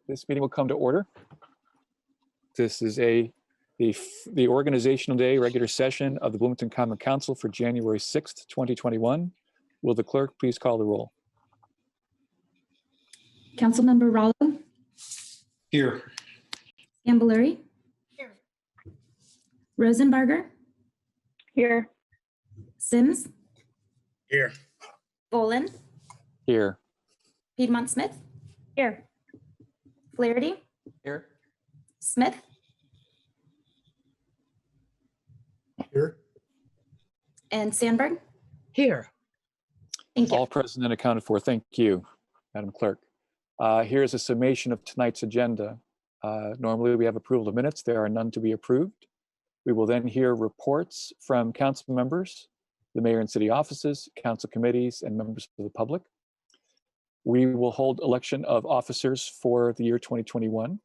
This meeting will come to order. This is the organizational day regular session of the Bloomington Common Council for January 6th, 2021. Will the clerk please call the roll? Councilmember Rollo? Here. Scambolery? Here. Rosenbarger? Here. Sims? Here. Bolin? Here. Piedmont Smith? Here. Flaherty? Here. Smith? Here. And Sandberg? Here. Thank you. All present and accounted for. Thank you, Madam Clerk. Here's a summation of tonight's agenda. Normally we have approval of minutes. There are none to be approved. We will then hear reports from council members, the mayor and city offices, council committees, and members of the public. We will hold election of officers for the year 2021.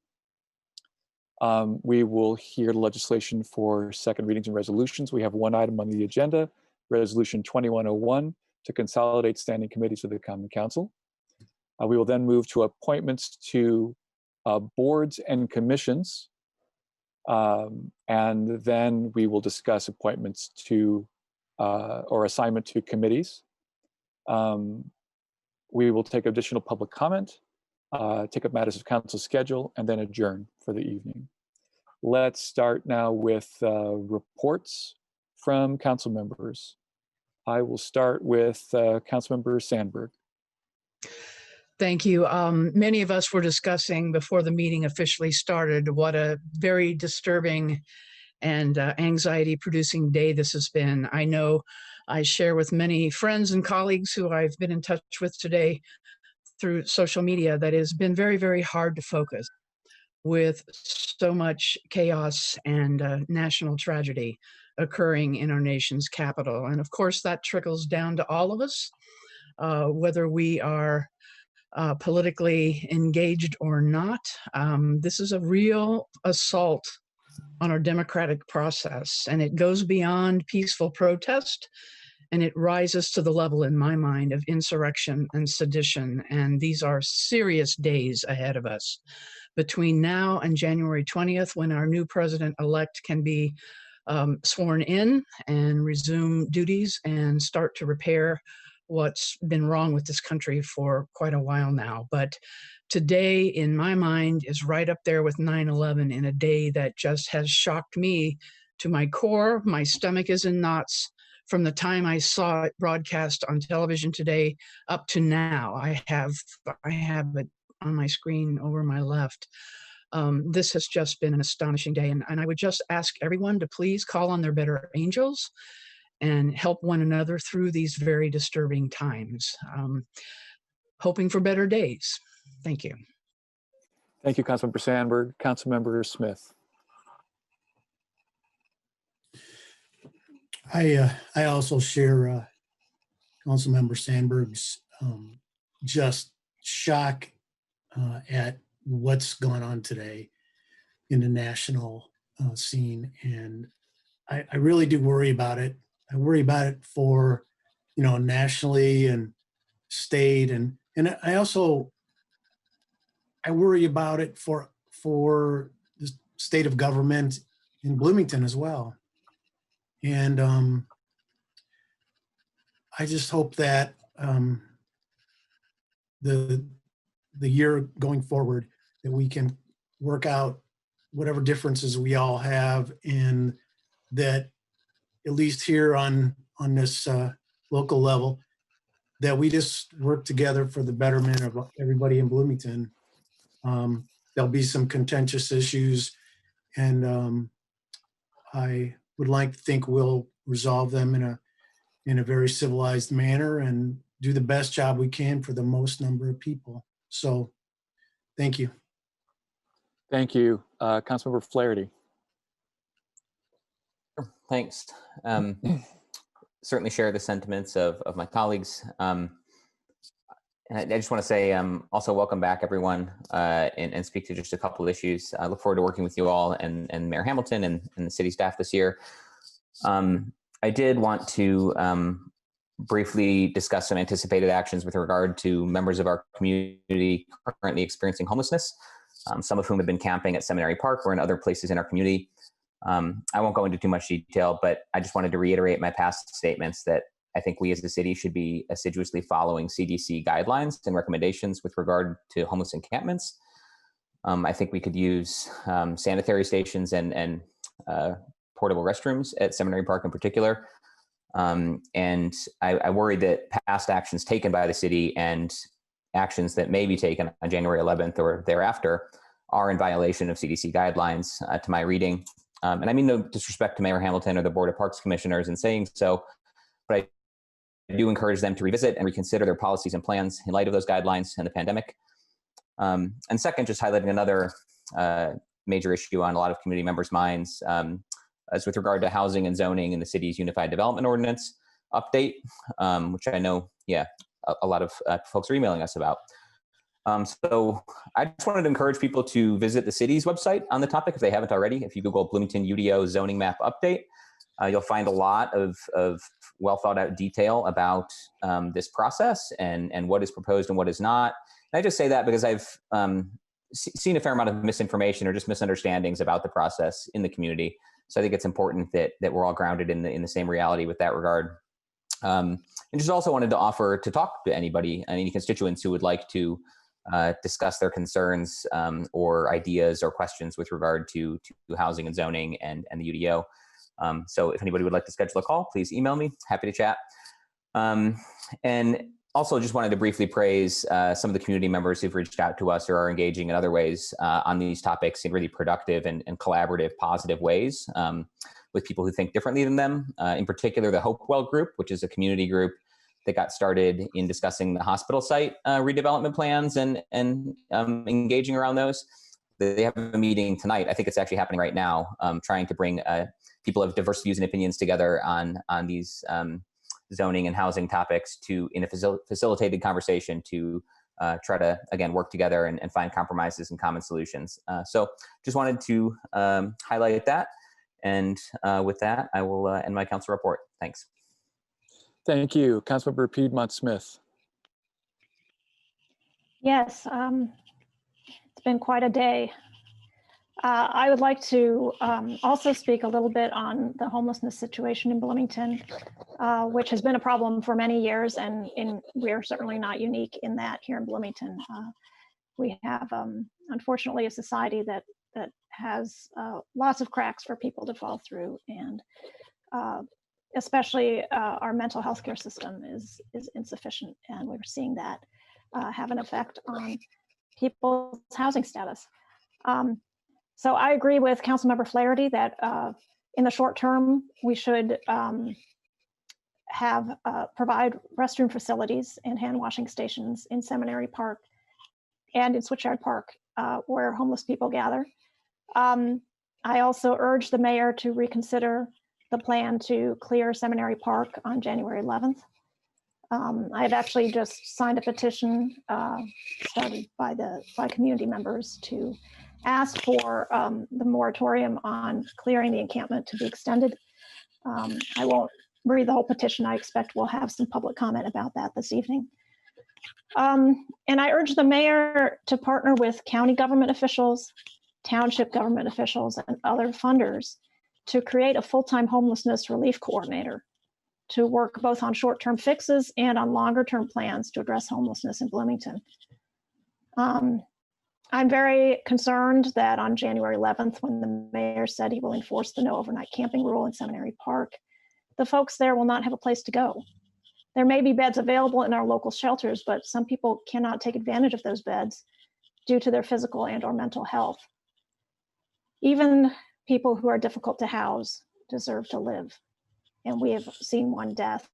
We will hear legislation for second readings and resolutions. We have one item on the agenda, Resolution 2101, to consolidate standing committees of the Common Council. We will then move to appointments to boards and commissions. And then we will discuss appointments to or assignment to committees. We will take additional public comment, take up matters of council schedule, and then adjourn for the evening. Let's start now with reports from council members. I will start with Councilmember Sandberg. Thank you. Many of us were discussing before the meeting officially started what a very disturbing and anxiety-producing day this has been. I know I share with many friends and colleagues who I've been in touch with today through social media that it's been very, very hard to focus with so much chaos and national tragedy occurring in our nation's capital. And of course, that trickles down to all of us, whether we are politically engaged or not. This is a real assault on our democratic process, and it goes beyond peaceful protest, and it rises to the level, in my mind, of insurrection and sedition. And these are serious days ahead of us. Between now and January 20th, when our new president-elect can be sworn in and resume duties and start to repair what's been wrong with this country for quite a while now. But today, in my mind, is right up there with 9/11 in a day that just has shocked me to my core. My stomach is in knots from the time I saw it broadcast on television today up to now. I have it on my screen over my left. This has just been an astonishing day. And I would just ask everyone to please call on their better angels and help one another through these very disturbing times. Hoping for better days. Thank you. Thank you, Councilmember Sandberg. Councilmember Smith. I also share Councilmember Sandberg's just shock at what's going on today in the national scene, and I really do worry about it. I worry about it for, nationally and state, and I worry about it for the state of government in Bloomington as well. And I just hope that the year going forward, that we can work out whatever differences we all have, and that at least here on this local level, that we just work together for the betterment of everybody in Bloomington. There'll be some contentious issues, and I would like to think we'll resolve them in a very civilized manner and do the best job we can for the most number of people. So, thank you. Thank you. Councilmember Flaherty. Thanks. Certainly share the sentiments of my colleagues. And I just want to say also welcome back, everyone, and speak to just a couple of issues. I look forward to working with you all and Mayor Hamilton and the city staff this year. I did want to briefly discuss some anticipated actions with regard to members of our community currently experiencing homelessness. some of whom have been camping at Seminary Park or in other places in our community. I won't go into too much detail, but I just wanted to reiterate my past statements that I think we as a city should be assiduously following CDC guidelines and recommendations with regard to homeless encampments. I think we could use sanitary stations and portable restrooms at Seminary Park in particular. And I worry that past actions taken by the city and actions that may be taken on January 11th or thereafter are in violation of CDC guidelines to my reading. And I mean no disrespect to Mayor Hamilton or the Board of Parks Commissioners in saying so, but I do encourage them to revisit and reconsider their policies and plans in light of those guidelines and the pandemic. And second, just highlighting another major issue on a lot of community members' minds as with regard to housing and zoning in the city's Unified Development Ordinance update, which I know, a lot of folks are emailing us about. So I just wanted to encourage people to visit the city's website on the topic if they haven't already. If you Google Bloomington UDO zoning map update, you'll find a lot of well thought out detail about this process and what is proposed and what is not. And I just say that because I've seen a fair amount of misinformation or just misunderstandings about the process in the community. So I think it's important that we're all grounded in the same reality with that regard. And just also wanted to offer to talk to anybody, any constituents who would like to discuss their concerns or ideas or questions with regard to housing and zoning and the UDO. So if anybody would like to schedule a call, please email me. Happy to chat. And also just wanted to briefly praise some of the community members who've reached out to us or are engaging in other ways on these topics in really productive and collaborative, positive ways with people who think differently than them. In particular, the Hopewell group, which is a community group that got started in discussing the hospital site redevelopment plans and engaging around those. They have a meeting tonight. I think it's actually happening right now, trying to bring people of diverse views and opinions together on these zoning and housing topics in a facilitated conversation to try to, again, work together and find compromises and common solutions. So just wanted to highlight that. And with that, I will end my council report. Thanks. Thank you. Councilmember Piedmont Smith. Yes, it's been quite a day. I would like to also speak a little bit on the homelessness situation in Bloomington, which has been a problem for many years, and we're certainly not unique in that here in Bloomington. We have, unfortunately, a society that has lots of cracks for people to fall through, and especially our mental health care system is insufficient, and we're seeing that have an effect on people's housing status. So I agree with Councilmember Flaherty that in the short term, we should provide restroom facilities and hand washing stations in Seminary Park and in Switchyard Park where homeless people gather. I also urge the mayor to reconsider the plan to clear Seminary Park on January 11th. I've actually just signed a petition started by community members to ask for the moratorium on clearing the encampment to be extended. I won't read the whole petition. I expect we'll have some public comment about that this evening. And I urge the mayor to partner with county government officials, township government officials, and other funders to create a full-time homelessness relief coordinator to work both on short-term fixes and on longer-term plans to address homelessness in Bloomington. I'm very concerned that on January 11th, when the mayor said he will enforce the no overnight camping rule in Seminary Park, the folks there will not have a place to go. There may be beds available in our local shelters, but some people cannot take advantage of those beds due to their physical and/or mental health. Even people who are difficult to house deserve to live. And we have seen one death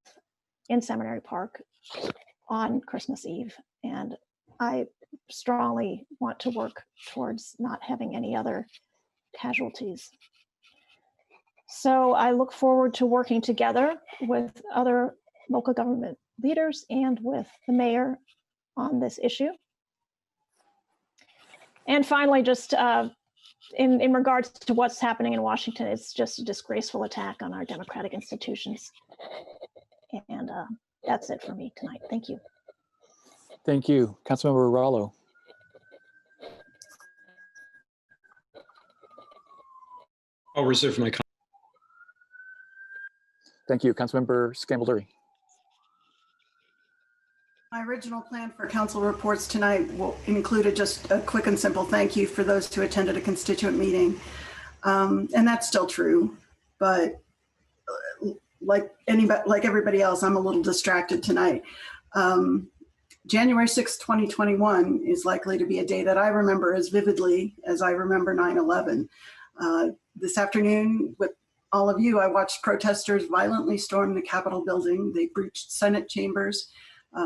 in Seminary Park on Christmas Eve. And I strongly want to work towards not having any other casualties. So I look forward to working together with other local government leaders and with the mayor on this issue. And finally, just in regards to what's happening in Washington, it's just a disgraceful attack on our democratic institutions. And that's it for me tonight. Thank you. Thank you. Councilmember Rallo. I'll reserve my comment. Thank you. Councilmember Scambaluri. My original plan for council reports tonight included just a quick and simple thank you for those who attended a constituent meeting. And that's still true, but like everybody else, I'm a little distracted tonight. January 6th, 2021 is likely to be a day that I remember as vividly as I remember 9/11. This afternoon with all of you, I watched protesters violently storm the Capitol building. They breached Senate chambers.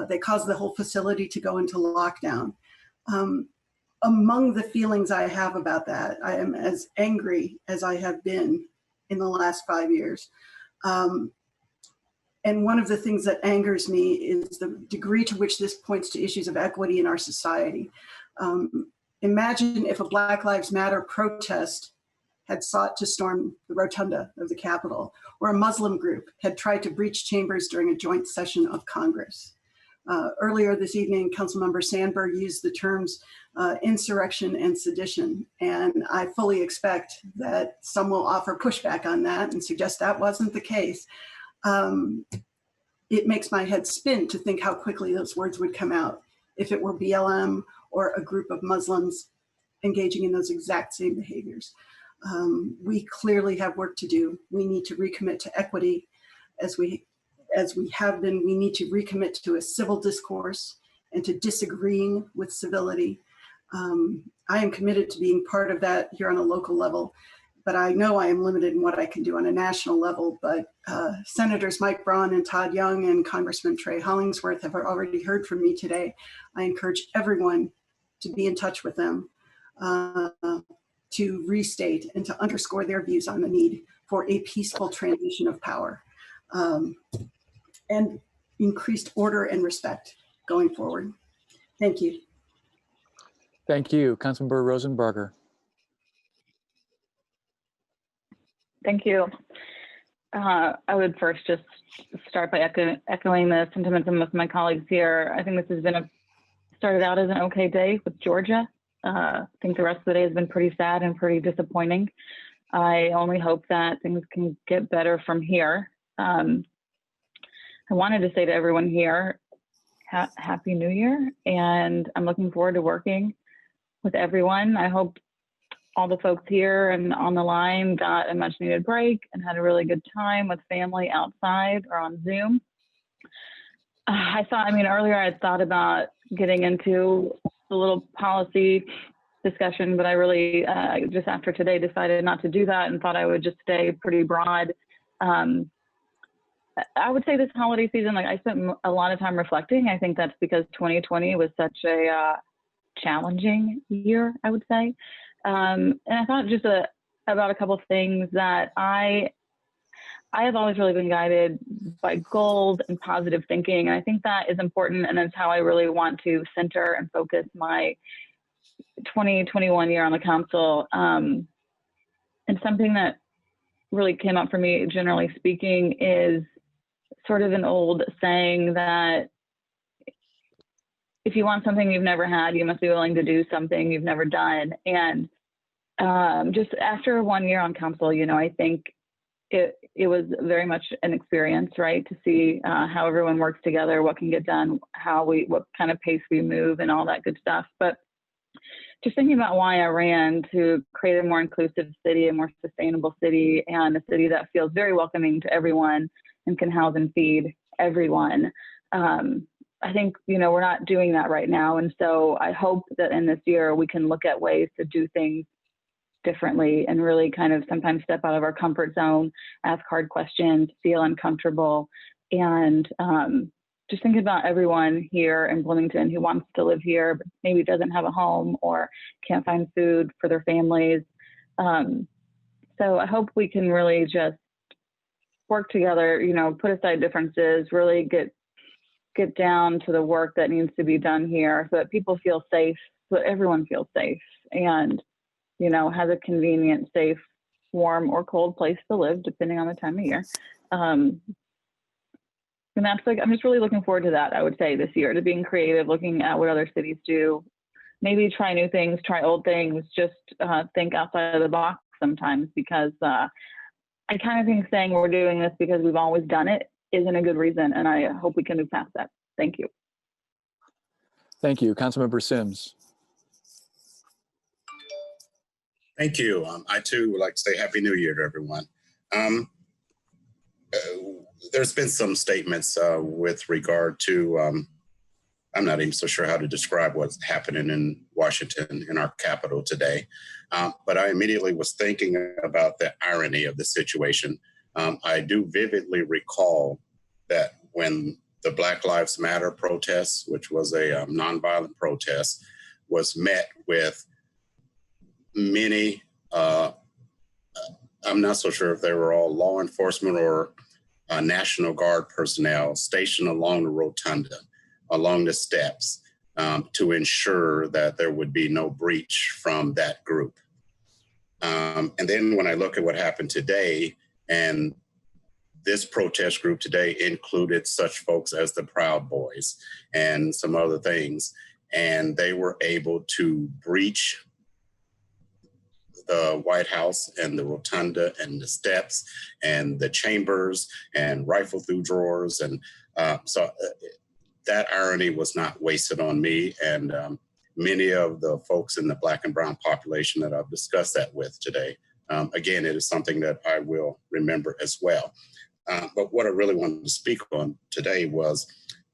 They caused the whole facility to go into lockdown. Among the feelings I have about that, I am as angry as I have been in the last 5 years. And one of the things that angers me is the degree to which this points to issues of equity in our society. Imagine if a Black Lives Matter protest had sought to storm the rotunda of the Capitol, or a Muslim group had tried to breach chambers during a joint session of Congress. Earlier this evening, Councilmember Sandberg used the terms insurrection and sedition, and I fully expect that some will offer pushback on that and suggest that wasn't the case. It makes my head spin to think how quickly those words would come out if it were BLM or a group of Muslims engaging in those exact same behaviors. We clearly have work to do. We need to recommit to equity as we have been. We need to recommit to a civil discourse and to disagreeing with civility. I am committed to being part of that here on a local level, but I know I am limited in what I can do on a national level. But Senators Mike Braun and Todd Young and Congressman Trey Hollingsworth have already heard from me today. I encourage everyone to be in touch with them, to restate and to underscore their views on the need for a peaceful transition of power and increased order and respect going forward. Thank you. Thank you. Councilmember Rosenberger. Thank you. I would first just start by echoing the sentiments of most of my colleagues here. I think this has been started out as an okay day with Georgia. I think the rest of the day has been pretty sad and pretty disappointing. I only hope that things can get better from here. I wanted to say to everyone here, Happy New Year, and I'm looking forward to working with everyone. I hope all the folks here and on the line got a much needed break and had a really good time with family outside or on Zoom. Earlier I had thought about getting into a little policy discussion, but I really, just after today, decided not to do that and thought I would just stay pretty broad. I would say this holiday season, I spent a lot of time reflecting. I think that's because 2020 was such a challenging year, I would say. And I thought just about a couple of things that I have always really been guided by goals and positive thinking. And I think that is important. And that's how I really want to center and focus my 2021 year on the council. And something that really came up for me, generally speaking, is sort of an old saying that if you want something you've never had, you must be willing to do something you've never done. And just after 1 year on council, I think it was very much an experience, right? To see how everyone works together, what can get done, what kind of pace we move and all that good stuff. But just thinking about why I ran to create a more inclusive city, a more sustainable city, and a city that feels very welcoming to everyone and can house and feed everyone. I think, we're not doing that right now. And so I hope that in this year, we can look at ways to do things differently and really kind of sometimes step out of our comfort zone, ask hard questions, feel uncomfortable, and just thinking about everyone here in Bloomington who wants to live here, but maybe doesn't have a home or can't find food for their families. So I hope we can really just work together, put aside differences, really get down to the work that needs to be done here so that people feel safe, so that everyone feels safe and, has a convenient, safe, warm or cold place to live, depending on the time of year. And that's I'm just really looking forward to that, I would say, this year, to being creative, looking at what other cities do, maybe try new things, try old things, just think outside of the box sometimes, because I kind of think saying we're doing this because we've always done it isn't a good reason, and I hope we can move past that. Thank you. Thank you. Councilmember Sims. Thank you. I too would like to say Happy New Year to everyone. There's been some statements with regard to, I'm not even so sure how to describe what's happening in Washington, in our capital today. But I immediately was thinking about the irony of the situation. I do vividly recall that when the Black Lives Matter protests, which was a nonviolent protest, was met with many, I'm not so sure if they were all law enforcement or National Guard personnel stationed along the rotunda, along the steps, to ensure that there would be no breach from that group. And then when I look at what happened today, and this protest group today included such folks as the Proud Boys and some other things, and they were able to breach the White House and the rotunda and the steps and the chambers and rifle through drawers. And so that irony was not wasted on me and many of the folks in the Black and brown population that I've discussed that with today. Again, it is something that I will remember as well. But what I really wanted to speak on today was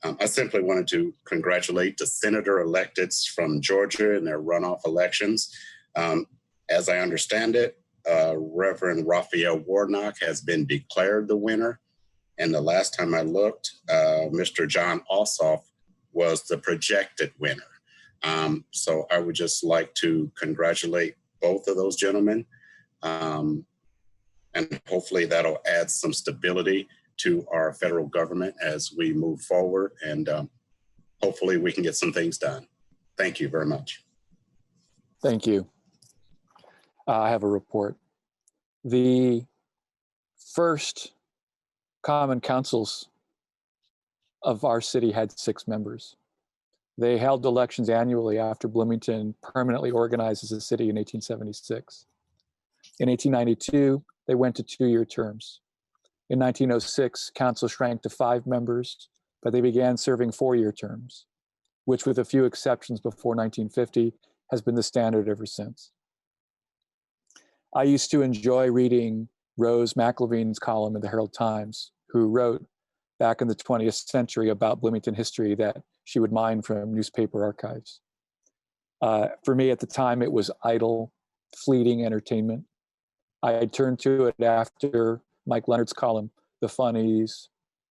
I simply wanted to congratulate the senator electeds from Georgia in their runoff elections. As I understand it, Reverend Raphael Warnock has been declared the winner. And the last time I looked, Mr. John Ossoff was the projected winner. So I would just like to congratulate both of those gentlemen. And hopefully that'll add some stability to our federal government as we move forward. And hopefully we can get some things done. Thank you very much. Thank you. I have a report. The first common councils of our city had 6 members. They held elections annually after Bloomington permanently organized as a city in 1876. In 1892, they went to 2-year terms. In 1906, council shrank to 5 members, but they began serving 4-year terms, which with a few exceptions before 1950 has been the standard ever since. I used to enjoy reading Rose McElveen's column in the Herald Times, who wrote back in the 20th century about Bloomington history that she would mine from newspaper archives. For me at the time, it was idle, fleeting entertainment. I had turned to it after Mike Leonard's column, The Funnies,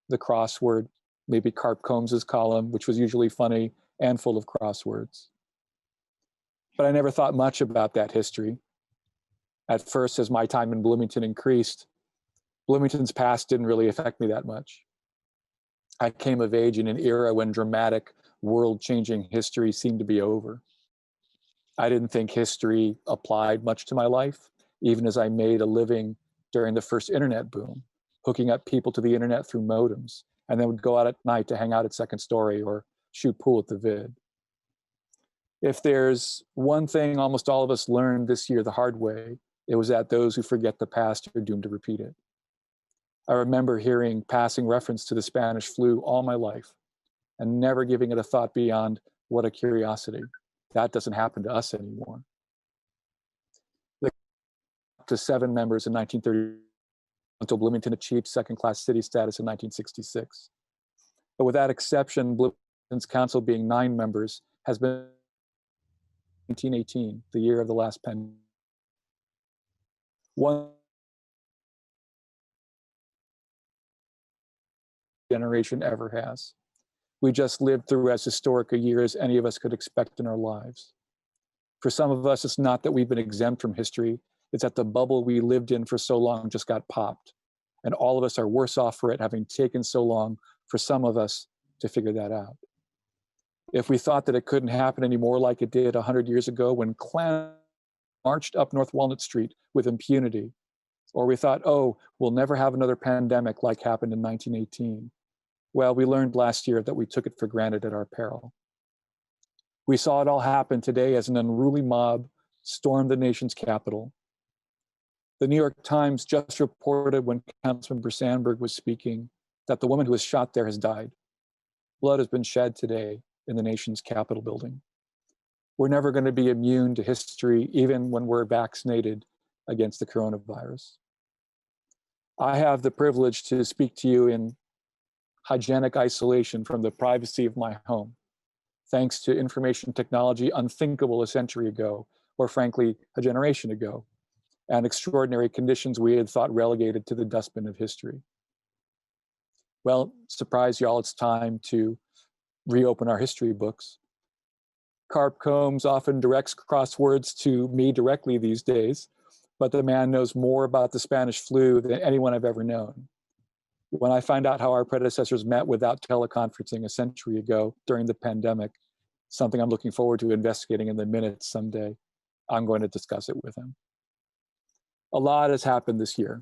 The Crossword, maybe Carp Combs's column, which was usually funny and full of crosswords. But I never thought much about that history. At first, as my time in Bloomington increased, Bloomington's past didn't really affect me that much. I came of age in an era when dramatic, world-changing history seemed to be over. I didn't think history applied much to my life, even as I made a living during the first internet boom, hooking up people to the internet through modems, and then would go out at night to hang out at Second Story or shoot pool at the Vid. If there's one thing almost all of us learned this year the hard way, it was that those who forget the past are doomed to repeat it. I remember hearing passing reference to the Spanish flu all my life and never giving it a thought beyond what a curiosity. That doesn't happen to us anymore. To 7 members in 1930 until Bloomington achieved second-class city status in 1966. But with that exception, Bloomington's council being 9 members has been 1918, the year of the last pandemic. One generation ever has. We just lived through as historic a year as any of us could expect in our lives. For some of us, it's not that we've been exempt from history, it's that the bubble we lived in for so long just got popped. And all of us are worse off for it having taken so long for some of us to figure that out. If we thought that it couldn't happen anymore like it did 100 years ago when clowns marched up North Walnut Street with impunity, or we thought, oh, we'll never have another pandemic like happened in 1918. Well, we learned last year that we took it for granted at our peril. We saw it all happen today as an unruly mob stormed the nation's capital. The New York Times just reported when Councilmember Sandberg was speaking that the woman who was shot there has died. Blood has been shed today in the nation's Capitol building. We're never going to be immune to history, even when we're vaccinated against the coronavirus. I have the privilege to speak to you in hygienic isolation from the privacy of my home, thanks to information technology unthinkable a century ago, or frankly, a generation ago, and extraordinary conditions we had thought relegated to the dustbin of history. Well, surprise y'all, it's time to reopen our history books. Carp Combs often directs crosswords to me directly these days, but the man knows more about the Spanish flu than anyone I've ever known. When I find out how our predecessors met without teleconferencing a century ago during the pandemic, something I'm looking forward to investigating in the minutes someday, I'm going to discuss it with him. A lot has happened this year.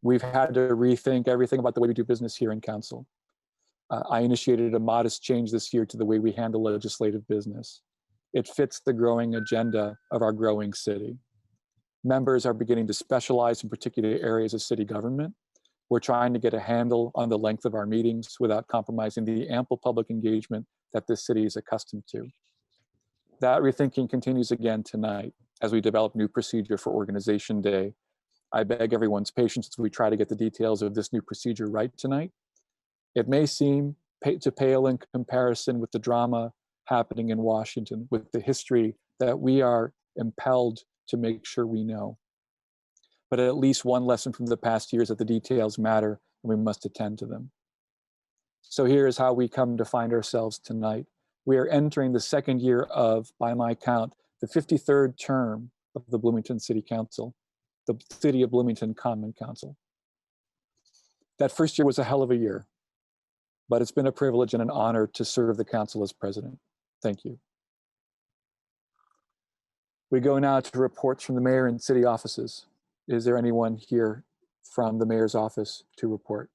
We've had to rethink everything about the way we do business here in council. I initiated a modest change this year to the way we handle legislative business. It fits the growing agenda of our growing city. Members are beginning to specialize in particular areas of city government. We're trying to get a handle on the length of our meetings without compromising the ample public engagement that this city is accustomed to. That rethinking continues again tonight as we develop new procedure for Organization Day. I beg everyone's patience as we try to get the details of this new procedure right tonight. It may seem to pale in comparison with the drama happening in Washington, with the history that we are impelled to make sure we know. But at least one lesson from the past years that the details matter and we must attend to them. So here is how we come to find ourselves tonight. We are entering the second year of, by my count, the 53rd term of the Bloomington City Council, the City of Bloomington Common Council. That first year was a hell of a year, but it's been a privilege and an honor to serve the council as president. Thank you. We go now to reports from the mayor and city offices. Is there anyone here from the mayor's office to report?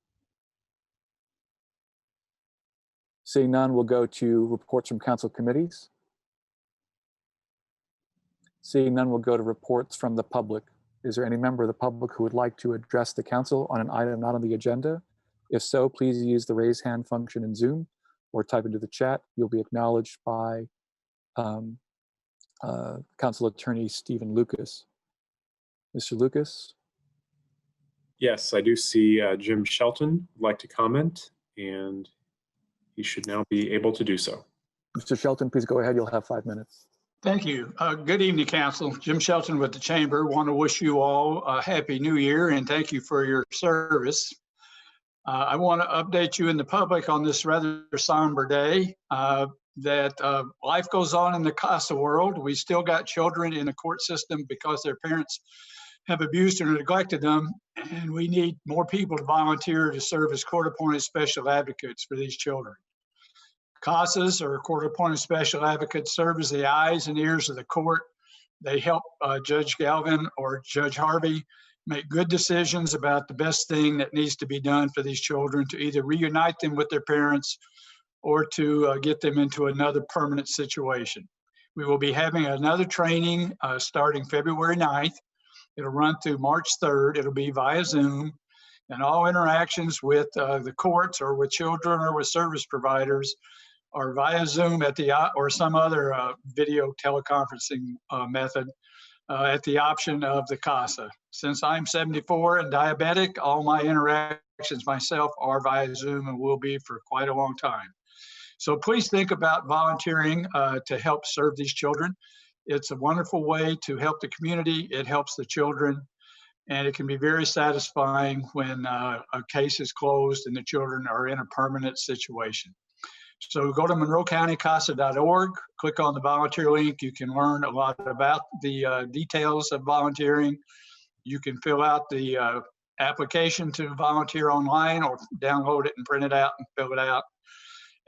Seeing none, we'll go to reports from council committees. Seeing none, we'll go to reports from the public. Is there any member of the public who would like to address the council on an item not on the agenda? If so, please use the raise hand function in Zoom or type into the chat. You'll be acknowledged by Council Attorney Stephen Lucas. Mr. Lucas? Yes, I do see Jim Shelton would like to comment, and he should now be able to do so. Mr. Shelton, please go ahead. You'll have 5 minutes. Thank you. Good evening, Council. Jim Shelton with the Chamber. Want to wish you all a Happy New Year and thank you for your service. I want to update you in the public on this rather somber day that life goes on in the CASA world. We still got children in the court system because their parents have abused or neglected them, and we need more people to volunteer to serve as court-appointed special advocates for these children. CASAs, or court-appointed special advocates, serve as the eyes and ears of the court. They help Judge Galvin or Judge Harvey make good decisions about the best thing that needs to be done for these children to either reunite them with their parents or to get them into another permanent situation. We will be having another training starting February 9th. It'll run through March 3rd. It'll be via Zoom, and all interactions with the courts or with children or with service providers are via Zoom at the or some other video teleconferencing method at the option of the CASA. Since I'm 74 and diabetic, all my interactions myself are via Zoom and will be for quite a long time. So please think about volunteering to help serve these children. It's a wonderful way to help the community. It helps the children, and it can be very satisfying when a case is closed and the children are in a permanent situation. So go to monroecountycasa.org, click on the volunteer link. You can learn a lot about the details of volunteering. You can fill out the application to volunteer online or download it and print it out and fill it out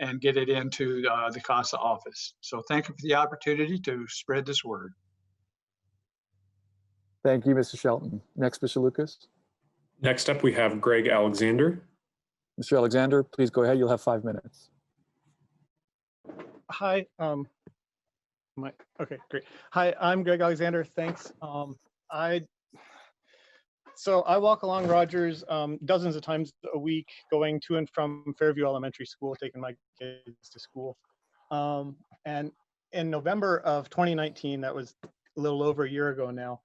and get it into the CASA office. So thank you for the opportunity to spread this word. Thank you, Mr. Shelton. Next, Mr. Lucas. Next up, we have Greg Alexander. Mr. Alexander, please go ahead. You'll have 5 minutes. Hi. Okay, great. Hi, I'm Greg Alexander. Thanks. So I walk along Rogers dozens of times a week, going to and from Fairview Elementary School, taking my kids to school. And in November of 2019, that was a little over a year ago now,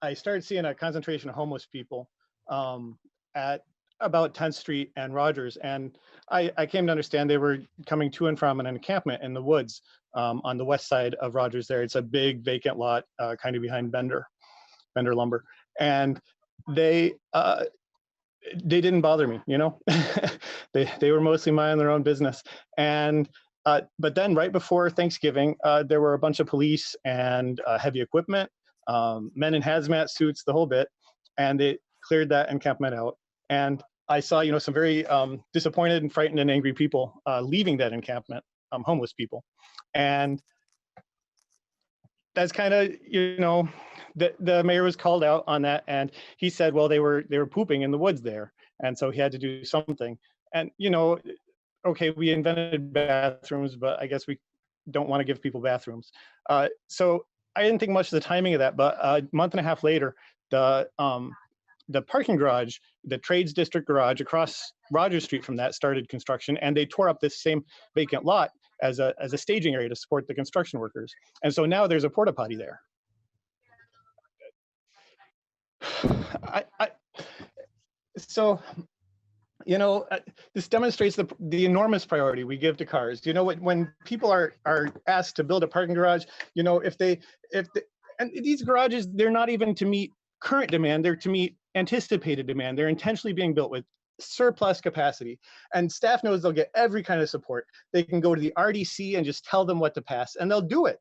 I started seeing a concentration of homeless people at about 10th Street and Rogers. And I came to understand they were coming to and from an encampment in the woods on the west side of Rogers there. It's a big vacant lot kind of behind Bender Lumber. And they didn't bother me, you know. they were mostly minding their own business. And but then right before Thanksgiving, there were a bunch of police and heavy equipment, men in hazmat suits, the whole bit, and they cleared that encampment out. And I saw, you know, some very disappointed and frightened and angry people leaving that encampment, homeless people. And that's kind of, you know, the mayor was called out on that, and he said, well, they were pooping in the woods there, and so he had to do something. And, you know, okay, we invented bathrooms, but I guess we don't want to give people bathrooms. So I didn't think much of the timing of that, but a month and a half later, the parking garage, the Trades District garage across Rogers Street from that, started construction, and they tore up this same vacant lot as a staging area to support the construction workers. And so now there's a porta potty there. So, you know, this demonstrates the enormous priority we give to cars. You know, when people are asked to build a parking garage, you know, and these garages, they're not even to meet current demand, they're to meet anticipated demand. They're intentionally being built with surplus capacity, and staff knows they'll get every kind of support. They can go to the RDC and just tell them what to pass, and they'll do it.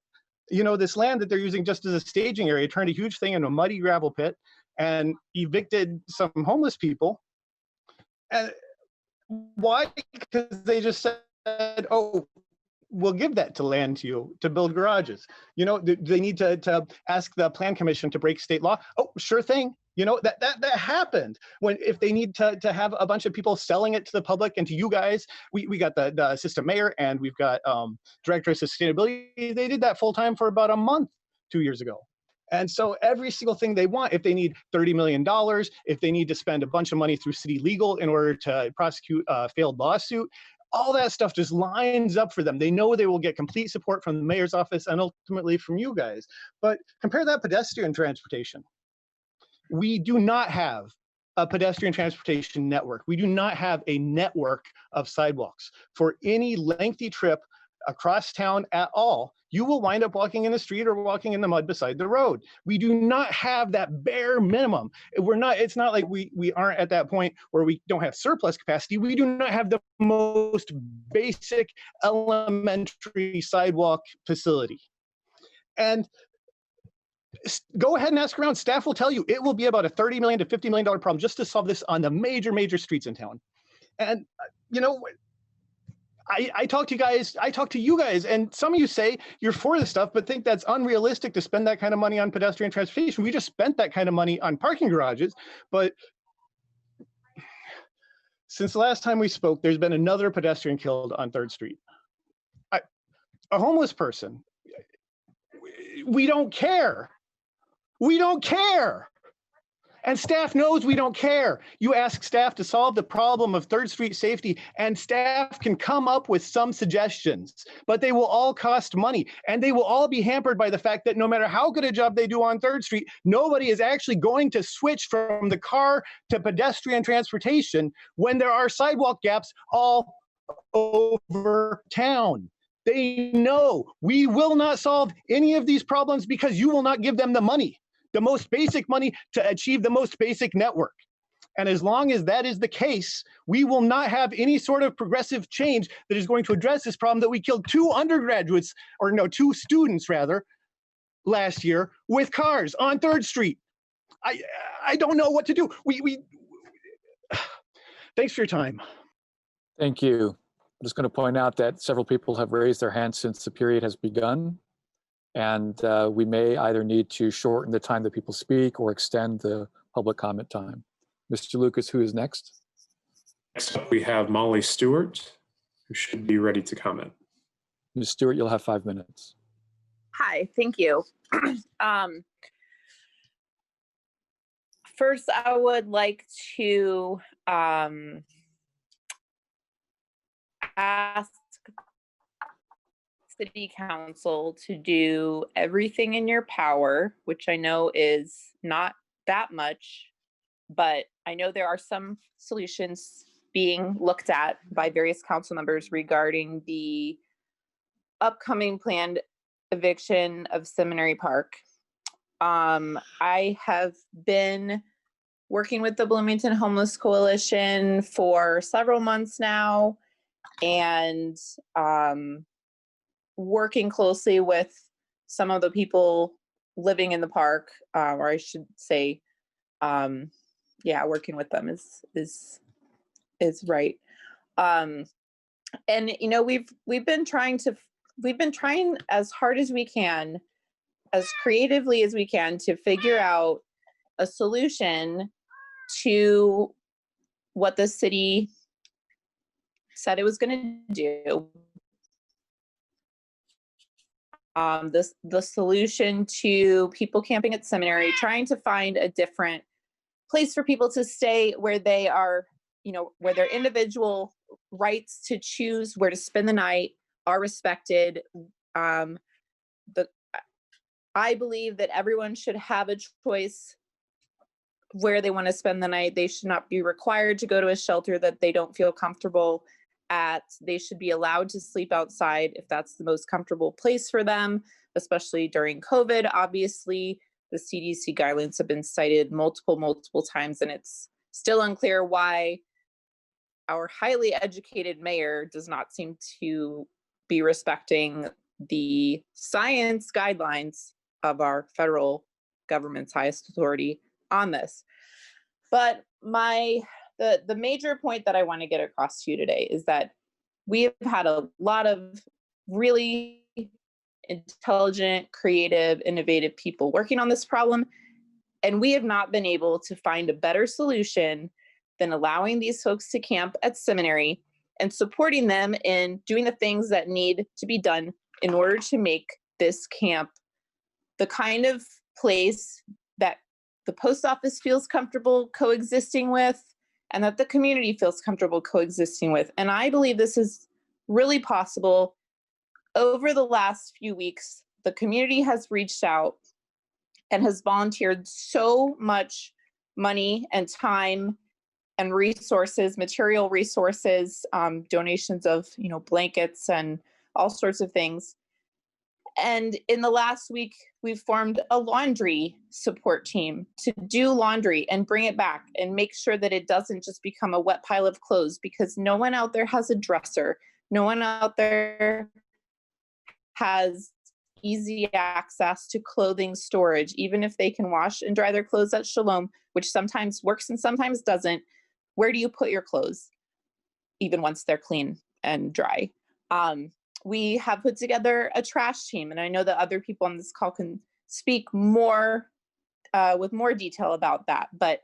You know, this land that they're using just as a staging area turned a huge thing into a muddy gravel pit and evicted some homeless people. And why? Because they just said, oh, we'll give that to land to you to build garages. You know, they need to ask the plan commission to break state law. Oh, sure thing. You know, that happened when, if they need to have a bunch of people selling it to the public and to you guys, we got the assistant mayor, and we've got director of sustainability. They did that full time for about a month 2 years ago. And so every single thing they want, if they need $30 million, if they need to spend a bunch of money through city legal in order to prosecute a failed lawsuit, all that stuff just lines up for them. They know they will get complete support from the mayor's office and ultimately from you guys. But compare that pedestrian transportation. We do not have a pedestrian transportation network. We do not have a network of sidewalks. For any lengthy trip across town at all, you will wind up walking in the street or walking in the mud beside the road. We do not have that bare minimum. It's not like we aren't at that point where we don't have surplus capacity. We do not have the most basic elementary sidewalk facility. And go ahead and ask around. Staff will tell you it will be about a $30 million to $50 million problem just to solve this on the major streets in town. And, you know, I talk to you guys, and some of you say you're for this stuff, but think that's unrealistic to spend that kind of money on pedestrian transportation. We just spent that kind of money on parking garages. But since the last time we spoke, there's been another pedestrian killed on 3rd Street. A homeless person. We don't care. We don't care. And staff knows we don't care. You ask staff to solve the problem of 3rd Street safety, and staff can come up with some suggestions, but they will all cost money, and they will all be hampered by the fact that no matter how good a job they do on 3rd Street, nobody is actually going to switch from the car to pedestrian transportation when there are sidewalk gaps all over town. They know we will not solve any of these problems because you will not give them the money, the most basic money to achieve the most basic network. And as long as that is the case, we will not have any sort of progressive change that is going to address this problem that we killed 2 students rather, last year with cars on 3rd Street. I don't know what to do. Thanks for your time. Thank you. I'm just going to point out that several people have raised their hands since the period has begun. And we may either need to shorten the time that people speak or extend the public comment time. Mr. Lucas, who is next? Next up, we have Molly Stewart, who should be ready to comment. Ms. Stewart, you'll have 5 minutes. Hi, thank you. First, I would like to ask City Council to do everything in your power, which I know is not that much, but I know there are some solutions being looked at by various council members regarding the upcoming planned eviction of Seminary Park. I have been working with the Bloomington Homeless Coalition for several months now, and working closely with some of the people living in the park, or I should say, yeah, working with them is right. And you know, we've been trying as hard as we can, as creatively as we can, to figure out a solution to what the city said it was going to do. The solution to people camping at Seminary, trying to find a different place for people to stay where they are, you know, where their individual rights to choose where to spend the night are respected. I believe that everyone should have a choice where they want to spend the night. They should not be required to go to a shelter that they don't feel comfortable at. They should be allowed to sleep outside if that's the most comfortable place for them, especially during COVID. Obviously, the CDC guidelines have been cited multiple times, and it's still unclear why our highly educated mayor does not seem to be respecting the science guidelines of our federal government's highest authority on this. But the major point that I want to get across to you today is that we have had a lot of really intelligent, creative, innovative people working on this problem, and we have not been able to find a better solution than allowing these folks to camp at Seminary and supporting them in doing the things that need to be done in order to make this camp the kind of place that the post office feels comfortable coexisting with, and that the community feels comfortable coexisting with. And I believe this is really possible. Over the last few weeks, the community has reached out and has volunteered so much money and time and resources, material resources, donations of, you know, blankets and all sorts of things. And in the last week, we've formed a laundry support team to do laundry and bring it back and make sure that it doesn't just become a wet pile of clothes, because no one out there has a dresser. No one out there has easy access to clothing storage, even if they can wash and dry their clothes at Shalom, which sometimes works and sometimes doesn't. Where do you put your clothes, even once they're clean and dry? We have put together a trash team, and I know that other people on this call can speak more with more detail about that. But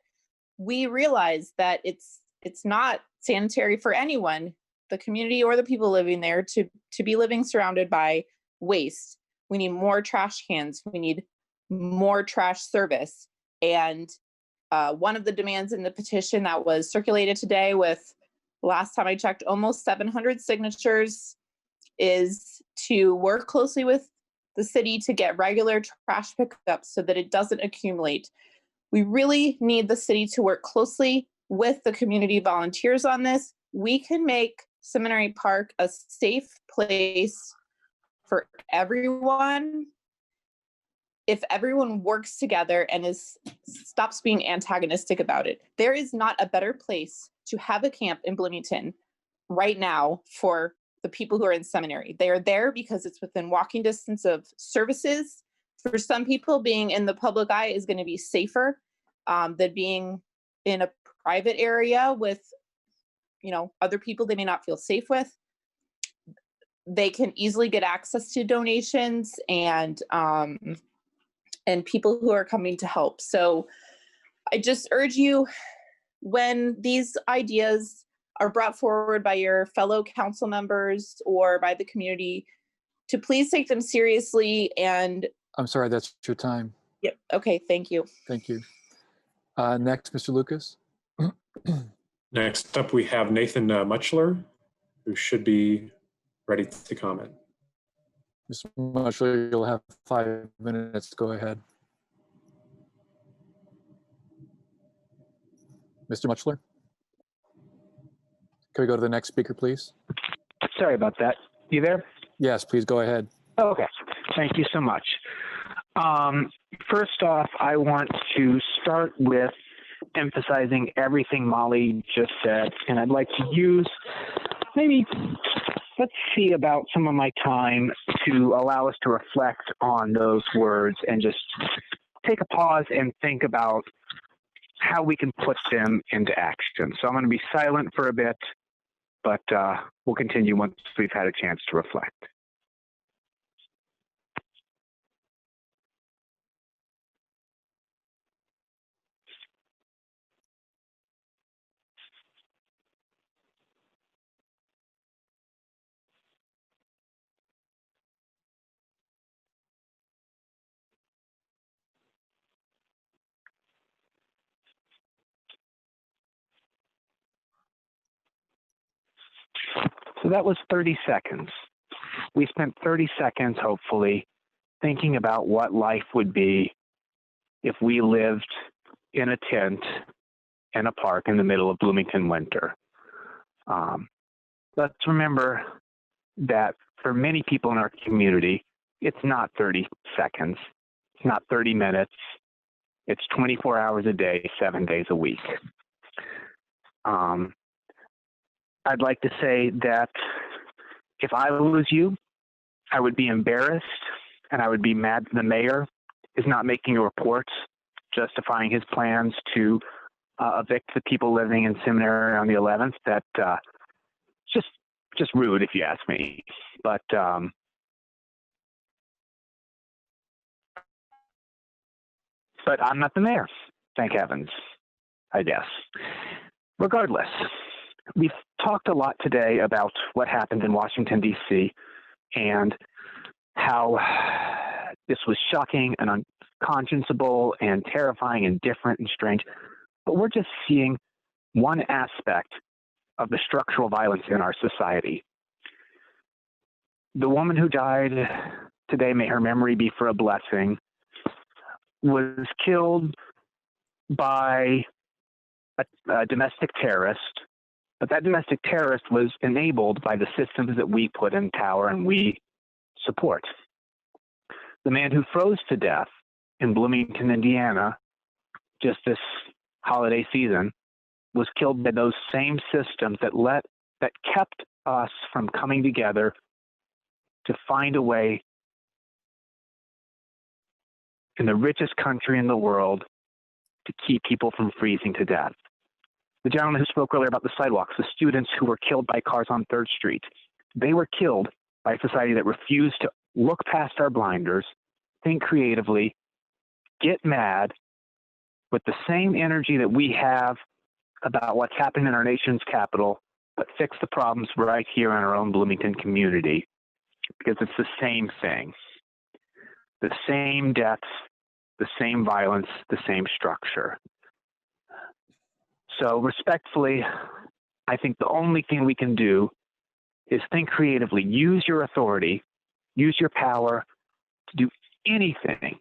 we realize that it's not sanitary for anyone, the community or the people living there, to be living surrounded by waste. We need more trash cans. We need more trash service. And one of the demands in the petition that was circulated today, with, last time I checked, almost 700 signatures, is to work closely with the city to get regular trash pickups so that it doesn't accumulate. We really need the city to work closely with the community volunteers on this. We can make Seminary Park a safe place for everyone if everyone works together and stops being antagonistic about it. There is not a better place to have a camp in Bloomington right now for the people who are in Seminary. They are there because it's within walking distance of services. For some people, being in the public eye is going to be safer than being in a private area with, you know, other people they may not feel safe with. They can easily get access to donations and people who are coming to help. So I just urge you, when these ideas are brought forward by your fellow council members or by the community, to please take them seriously. And I'm sorry, that's your time. yep. Okay. Thank you. Thank you. Next, Mr. Lucas. Next up, we have Nathan Mutchler, who should be ready to comment. Mr. Mutchler, you'll have 5 minutes. Go ahead. Mr. Mutchler? Can we go to the next speaker, please? Sorry about that. You there? Yes, please go ahead. Okay. Thank you so much. First off, I want to start with emphasizing everything Molly just said, and I'd like to use maybe, let's see, about some of my time to allow us to reflect on those words and just take a pause and think about how we can put them into action. So I'm going to be silent for a bit, but we'll continue once we've had a chance to reflect. So that was 30 seconds. We spent 30 seconds, hopefully, thinking about what life would be if we lived in a tent in a park in the middle of Bloomington winter. Let's remember that for many people in our community, it's not 30 seconds. It's not 30 minutes. It's 24 hours a day, 7 days a week. I'd like to say that if I was you, I would be embarrassed and I would be mad that the mayor is not making a report justifying his plans to evict the people living in Seminary on the 11th. That just rude, if you ask me. But I'm not the mayor, thank heavens, I guess. Regardless, we've talked a lot today about what happened in Washington, D.C., and how this was shocking and unconscionable and terrifying and different and strange. But we're just seeing one aspect of the structural violence in our society. The woman who died today, may her memory be for a blessing, was killed by a domestic terrorist, but that domestic terrorist was enabled by the systems that we put in power and we support. The man who froze to death in Bloomington, Indiana, just this holiday season, was killed by those same systems that kept us from coming together to find a way in the richest country in the world to keep people from freezing to death. The gentleman who spoke earlier about the sidewalks, the students who were killed by cars on 3rd Street, they were killed by a society that refused to look past our blinders, think creatively, get mad with the same energy that we have about what's happening in our nation's capital, but fix the problems right here in our own Bloomington community, because it's the same thing. The same deaths, the same violence, the same structure. So respectfully, I think the only thing we can do is think creatively. Use your authority, use your power to do anything,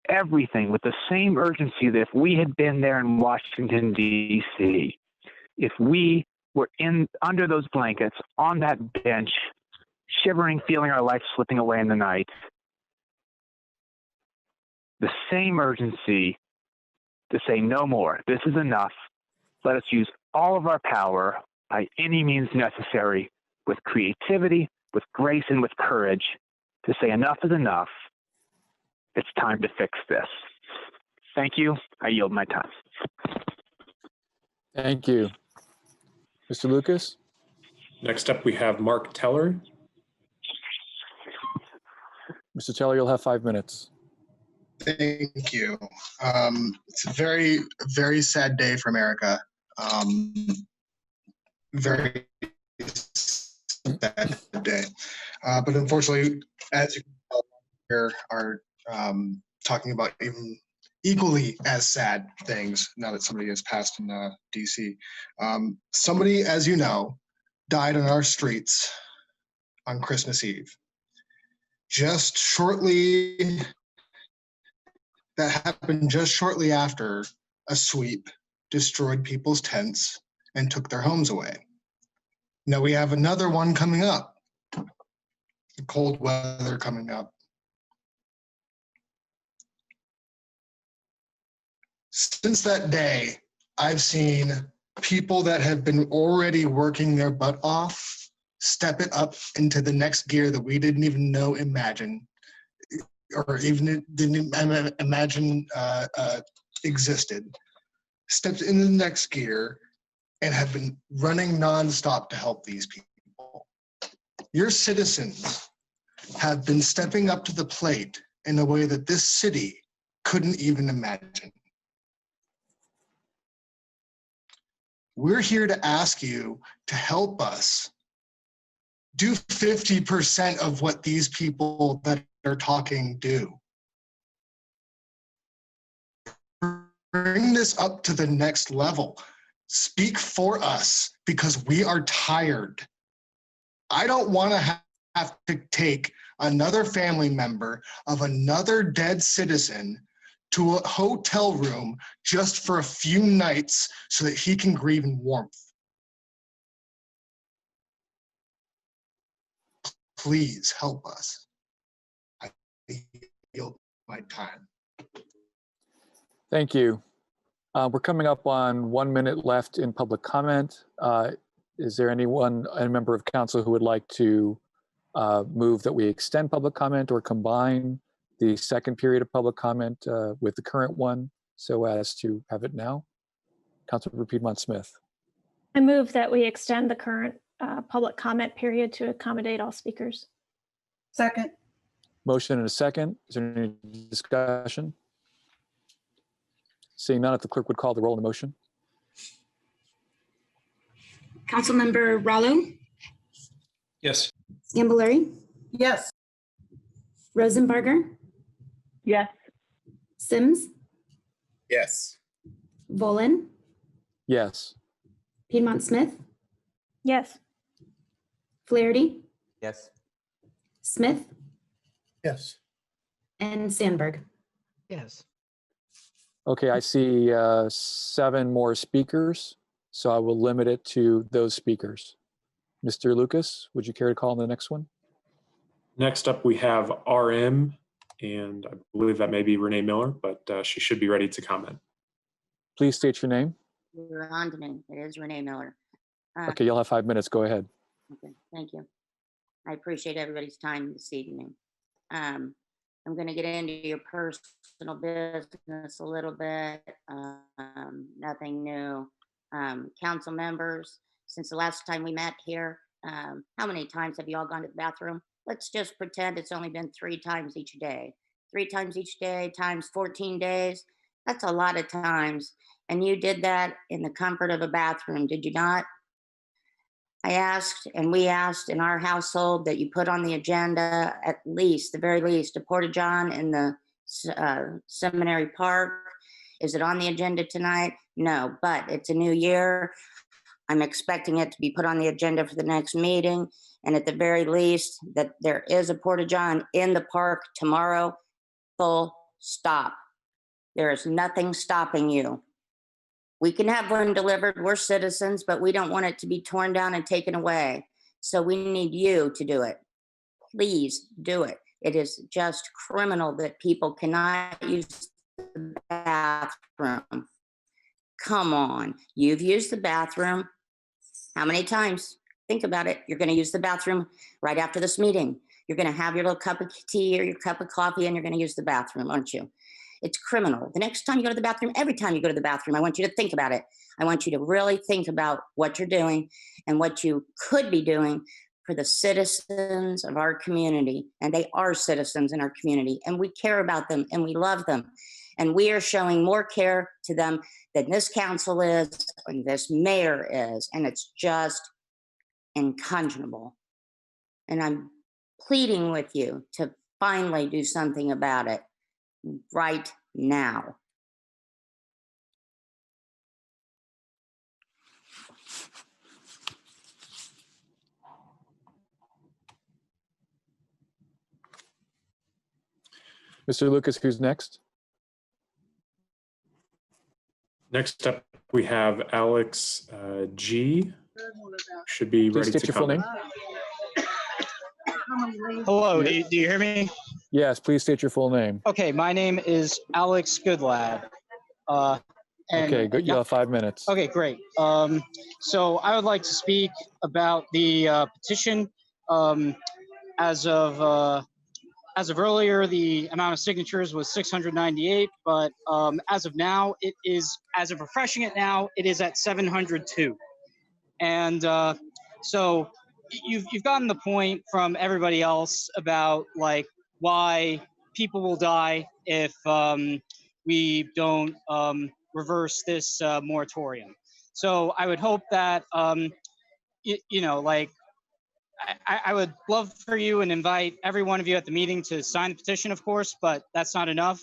everything with the same urgency that if we had been there in Washington, D.C., if we were under those blankets, on that bench, shivering, feeling our life slipping away in the night, the same urgency to say no more. This is enough. Let us use all of our power by any means necessary, with creativity, with grace, and with courage, to say enough is enough. It's time to fix this. Thank you. I yield my time. Thank you. Mr. Lucas? Next up, we have Mark Teller. Mr. Teller, you'll have 5 minutes. Thank you. It's a very, very sad day for America. Very sad day. But unfortunately, as you can tell, here are talking about even equally as sad things now that somebody has passed in DC. Somebody, as you know, died on our streets on Christmas Eve. Just shortly, that happened just shortly after a sweep destroyed people's tents and took their homes away. Now we have another one coming up, the cold weather coming up. Since that day, I've seen people that have been already working their butt off step it up into the next gear that we didn't even know imagine, or even didn't imagine existed. Stepped into the next gear and have been running nonstop to help these people. Your citizens have been stepping up to the plate in a way that this city couldn't even imagine. We're here to ask you to help us do 50% of what these people that are talking do. Bring this up to the next level. Speak for us because we are tired. I don't want to have to take another family member of another dead citizen to a hotel room just for a few nights so that he can grieve in warmth. Please help us. I yield my time. Thank you. We're coming up on 1 minute left in public comment. Is there anyone, a member of council, who would like to move that we extend public comment or combine the second period of public comment with the current one so as to have it now? Councilmember Piedmont-Smith. I move that we extend the current public comment period to accommodate all speakers. Second. Motion and a second. Is there any discussion? Seeing none, if the clerk would call the roll on the motion. Councilmember Rallo, Yes. Scambolery, Yes. Rosenbarger, Yes. Sims, Yes. Volin, Yes. Piedmont-Smith, Yes. Flaherty, Yes. Smith, Yes. and Sandberg. Yes. Okay, I see 7 more speakers, so I will limit it to those speakers. Mr. Lucas, would you care to call on the next one? Next up, we have RM, and I believe that may be Renee Miller, but she should be ready to comment. Please state your name. You're on to me. It is Renee Miller. Okay, you'll have 5 minutes. Go ahead. Okay, thank you. I appreciate everybody's time this evening. I'm going to get into your personal business a little bit. Nothing new. Council members, since the last time we met here, how many times have you all gone to the bathroom? Let's just pretend it's only been 3 times each day. 3 times each day times 14 days. That's a lot of times. And you did that in the comfort of a bathroom, did you not? I asked, and we asked in our household, that you put on the agenda, at least, the very least, a porta-john in the Seminary Park. Is it on the agenda tonight? No, but it's a new year. I'm expecting it to be put on the agenda for the next meeting. And at the very least, that there is a porta-john in the park tomorrow, full stop. There is nothing stopping you. We can have one delivered. We're citizens, but we don't want it to be torn down and taken away. So we need you to do it. Please do it. It is just criminal that people cannot use the bathroom. Come on. You've used the bathroom. How many times? Think about it. You're going to use the bathroom right after this meeting. You're going to have your little cup of tea or your cup of coffee, and you're going to use the bathroom, aren't you? It's criminal. The next time you go to the bathroom, every time you go to the bathroom, I want you to think about it. I want you to really think about what you're doing and what you could be doing for the citizens of our community. And they are citizens in our community, and we care about them and we love them. And we are showing more care to them than this council is, and this mayor is. And it's just unconscionable. And I'm pleading with you to finally do something about it right now. Mr. Lucas, who's next? Next up, we have Alex G. Should be Please ready state to your full name. comment. Hello, do you hear me? Yes, please state your full name. Okay, my name is Alex Goodlad. Okay, good. You'll have 5 minutes. Okay, great. So I would like to speak about the petition. As of earlier, the amount of signatures was 698, but as of now, as of refreshing it now, it is at 702. And so you've gotten the point from everybody else about like why people will die if we don't reverse this moratorium. So I would hope that you know, like I would love for you and invite every one of you at the meeting to sign the petition, of course, but that's not enough.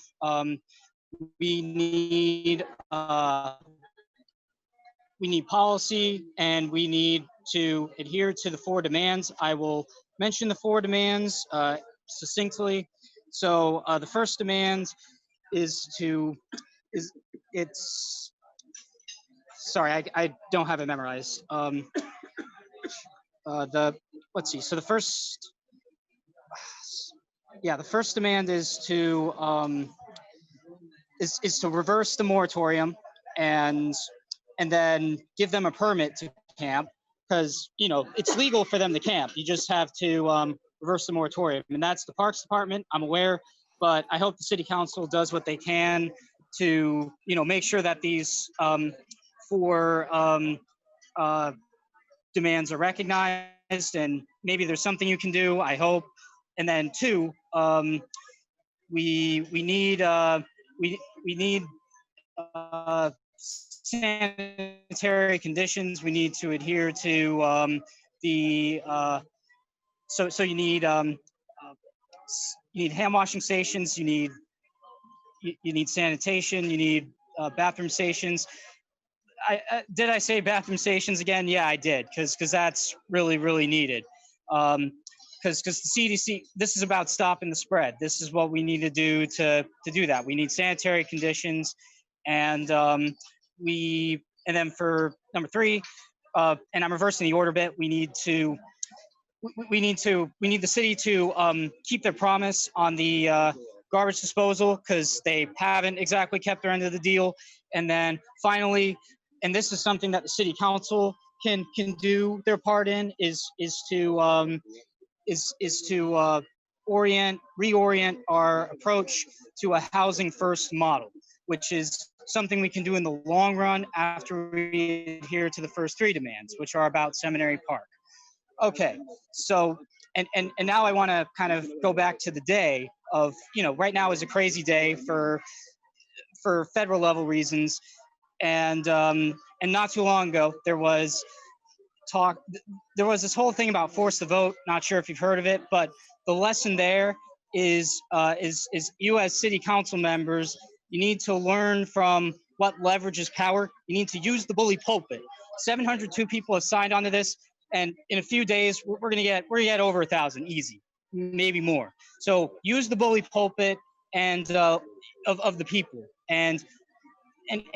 We need policy, and we need to adhere to the 4 demands. I will mention the 4 demands succinctly. So the first demand is sorry, I don't have it memorized. Let's see. So the first demand is to reverse the moratorium and then give them a permit to camp, because you know it's legal for them to camp. You just have to reverse the moratorium, and that's the Parks Department. I'm aware, but I hope the City Council does what they can to make sure that these 4 demands are recognized, and maybe there's something you can do, I hope. And then 2, we need sanitary conditions. We need to adhere to so you need hand washing stations, you need sanitation, you need bathroom stations. Did I say bathroom stations again? Yeah, I did, because that's really needed. Because the CDC, this is about stopping the spread. This is what we need to do to do that. We need sanitary conditions, and then for number 3, and I'm reversing the order bit. We need the city to keep their promise on the garbage disposal, because they haven't exactly kept their end of the deal. And then finally, and this is something that the City Council can do their part in, is to reorient our approach to a housing first model, which is something we can do in the long run after we adhere to the first 3 demands, which are about Seminary Park. Okay, so and now I want to kind of go back to the day of, right now is a crazy day for federal level reasons, and not too long ago there was this whole thing about force the vote. Not sure if you've heard of it, but the lesson there is you as City Council members, you need to learn from what leverages power. You need to use the bully pulpit. 702 people have signed onto this, and in a few days we're gonna get over 1,000, easy, maybe more. So use the bully pulpit and of the people, and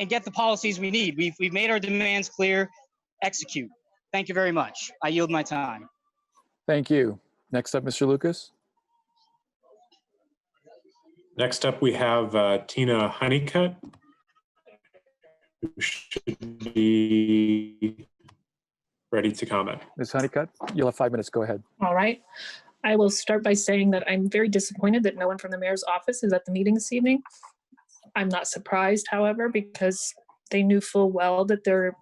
get the policies we need. We've made our demands clear. Execute. Thank you very much. I yield my time. Thank you. Next up, Mr. Lucas. Next up, we have Tina Honeycutt, who should be ready to comment. Ms. Honeycutt, you'll have 5 minutes. Go ahead. All right. I will start by saying that I'm very disappointed that no one from the mayor's office is at the meeting this evening. I'm not surprised, however, because they knew full well that there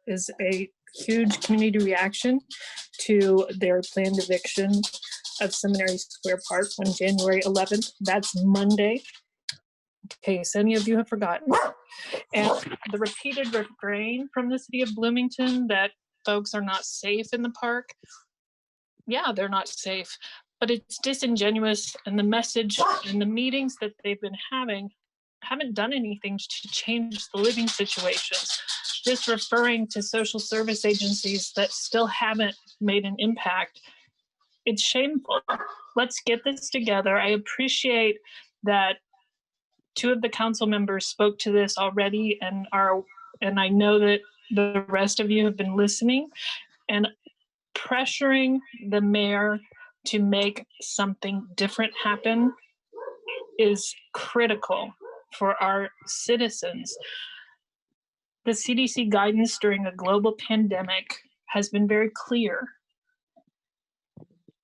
is a huge community reaction to their planned eviction of Seminary Square Park on January 11th. That's Monday, in case any of you have forgotten. And the repeated refrain from the city of Bloomington that folks are not safe in the park. Yeah, they're not safe, but it's disingenuous, and the message and the meetings that they've been having haven't done anything to change the living situations. Just referring to social service agencies that still haven't made an impact. It's shameful. Let's get this together. I appreciate that two of the council members spoke to this already and I know that the rest of you have been listening, and pressuring the mayor to make something different happen is critical for our citizens. The CDC guidance during a global pandemic has been very clear.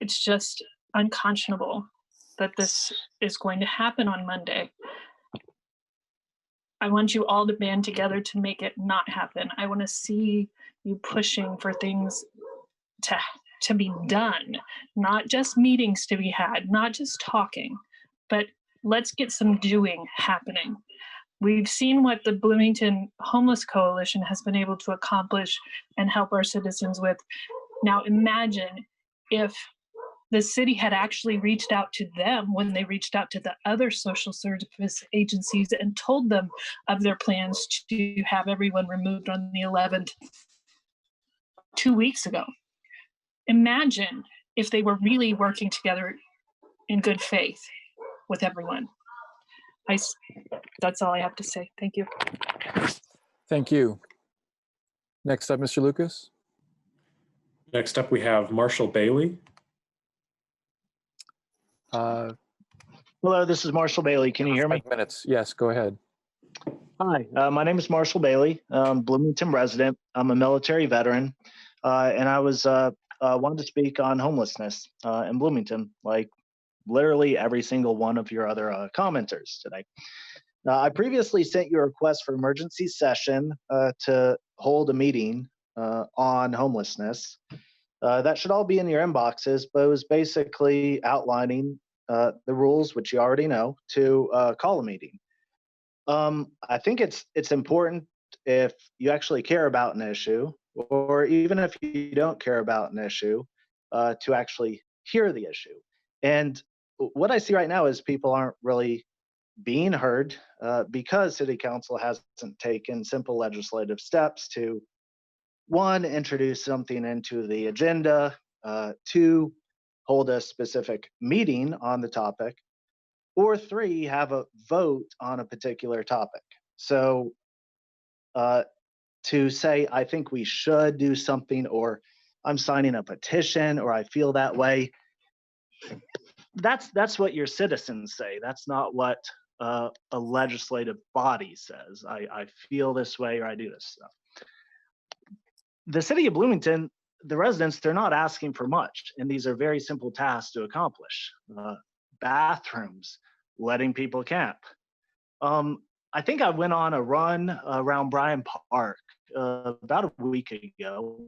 It's just unconscionable that this is going to happen on Monday. I want you all to band together to make it not happen. I want to see you pushing for things to be done, not just meetings to be had, not just talking, but let's get some doing happening. We've seen what the Bloomington Homeless Coalition has been able to accomplish and help our citizens with. Now imagine if the city had actually reached out to them when they reached out to the other social service agencies and told them of their plans to have everyone removed on the 11th 2 weeks ago. Imagine if they were really working together in good faith with everyone. That's all I have to say. Thank you. Thank you. Next up, Mr. Lucas. Next up, we have Marshall Bailey. Hello, this is Marshall Bailey. Can you hear me? 5 minutes. Yes, go ahead. Hi, my name is Marshall Bailey. I'm a Bloomington resident. I'm a military veteran, and I was wanted to speak on homelessness in Bloomington, like literally every single one of your other commenters today. I previously sent you a request for emergency session to hold a meeting on homelessness. That should all be in your inboxes, but it was basically outlining the rules, which you already know, to call a meeting. I think it's important, if you actually care about an issue, or even if you don't care about an issue, to actually hear the issue. And what I see right now is people aren't really being heard because City Council hasn't taken simple legislative steps to, one, introduce something into the agenda, two, hold a specific meeting on the topic, or three, have a vote on a particular topic. So to say, I think we should do something, or I'm signing a petition, or I feel that way, that's what your citizens say. That's not what a legislative body says. I feel this way, or I do this stuff. The city of Bloomington, the residents, they're not asking for much, and these are very simple tasks to accomplish. Bathrooms, letting people camp. I think I went on a run around Bryant Park about a week ago,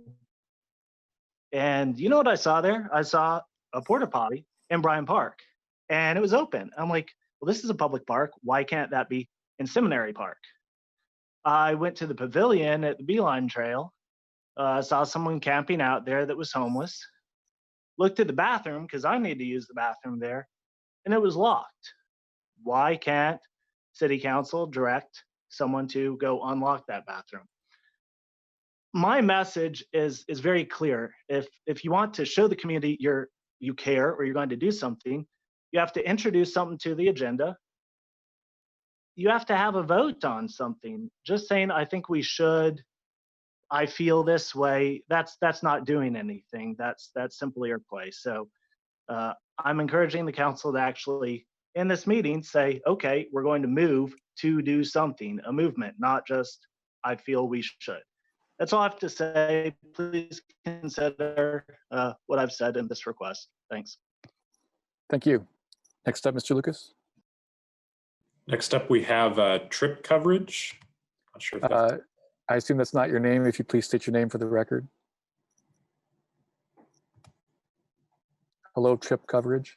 and you know what I saw there? I saw a porta potty in Bryant Park, and it was open. I'm like, well, this is a public park. Why can't that be in Seminary Park? I went to the pavilion at the Beeline Trail. Saw someone camping out there that was homeless. Looked at the bathroom, because I need to use the bathroom there, and it was locked. Why can't City Council direct someone to go unlock that bathroom? My message is very clear. If you want to show the community you care, or you're going to do something, you have to introduce something to the agenda. You have to have a vote on something. Just saying, I think we should, I feel this way, that's not doing anything. That's simply your place. So I'm encouraging the council to actually, in this meeting, say, okay, we're going to move to do something, a movement, not just, I feel we should. That's all I have to say. Please consider what I've said in this request. Thanks. Thank you. Next up, Mr. Lucas. Next up, we have trip coverage. Not sure if that's I assume that's not your name. If you please state your name for the record. Hello, trip coverage.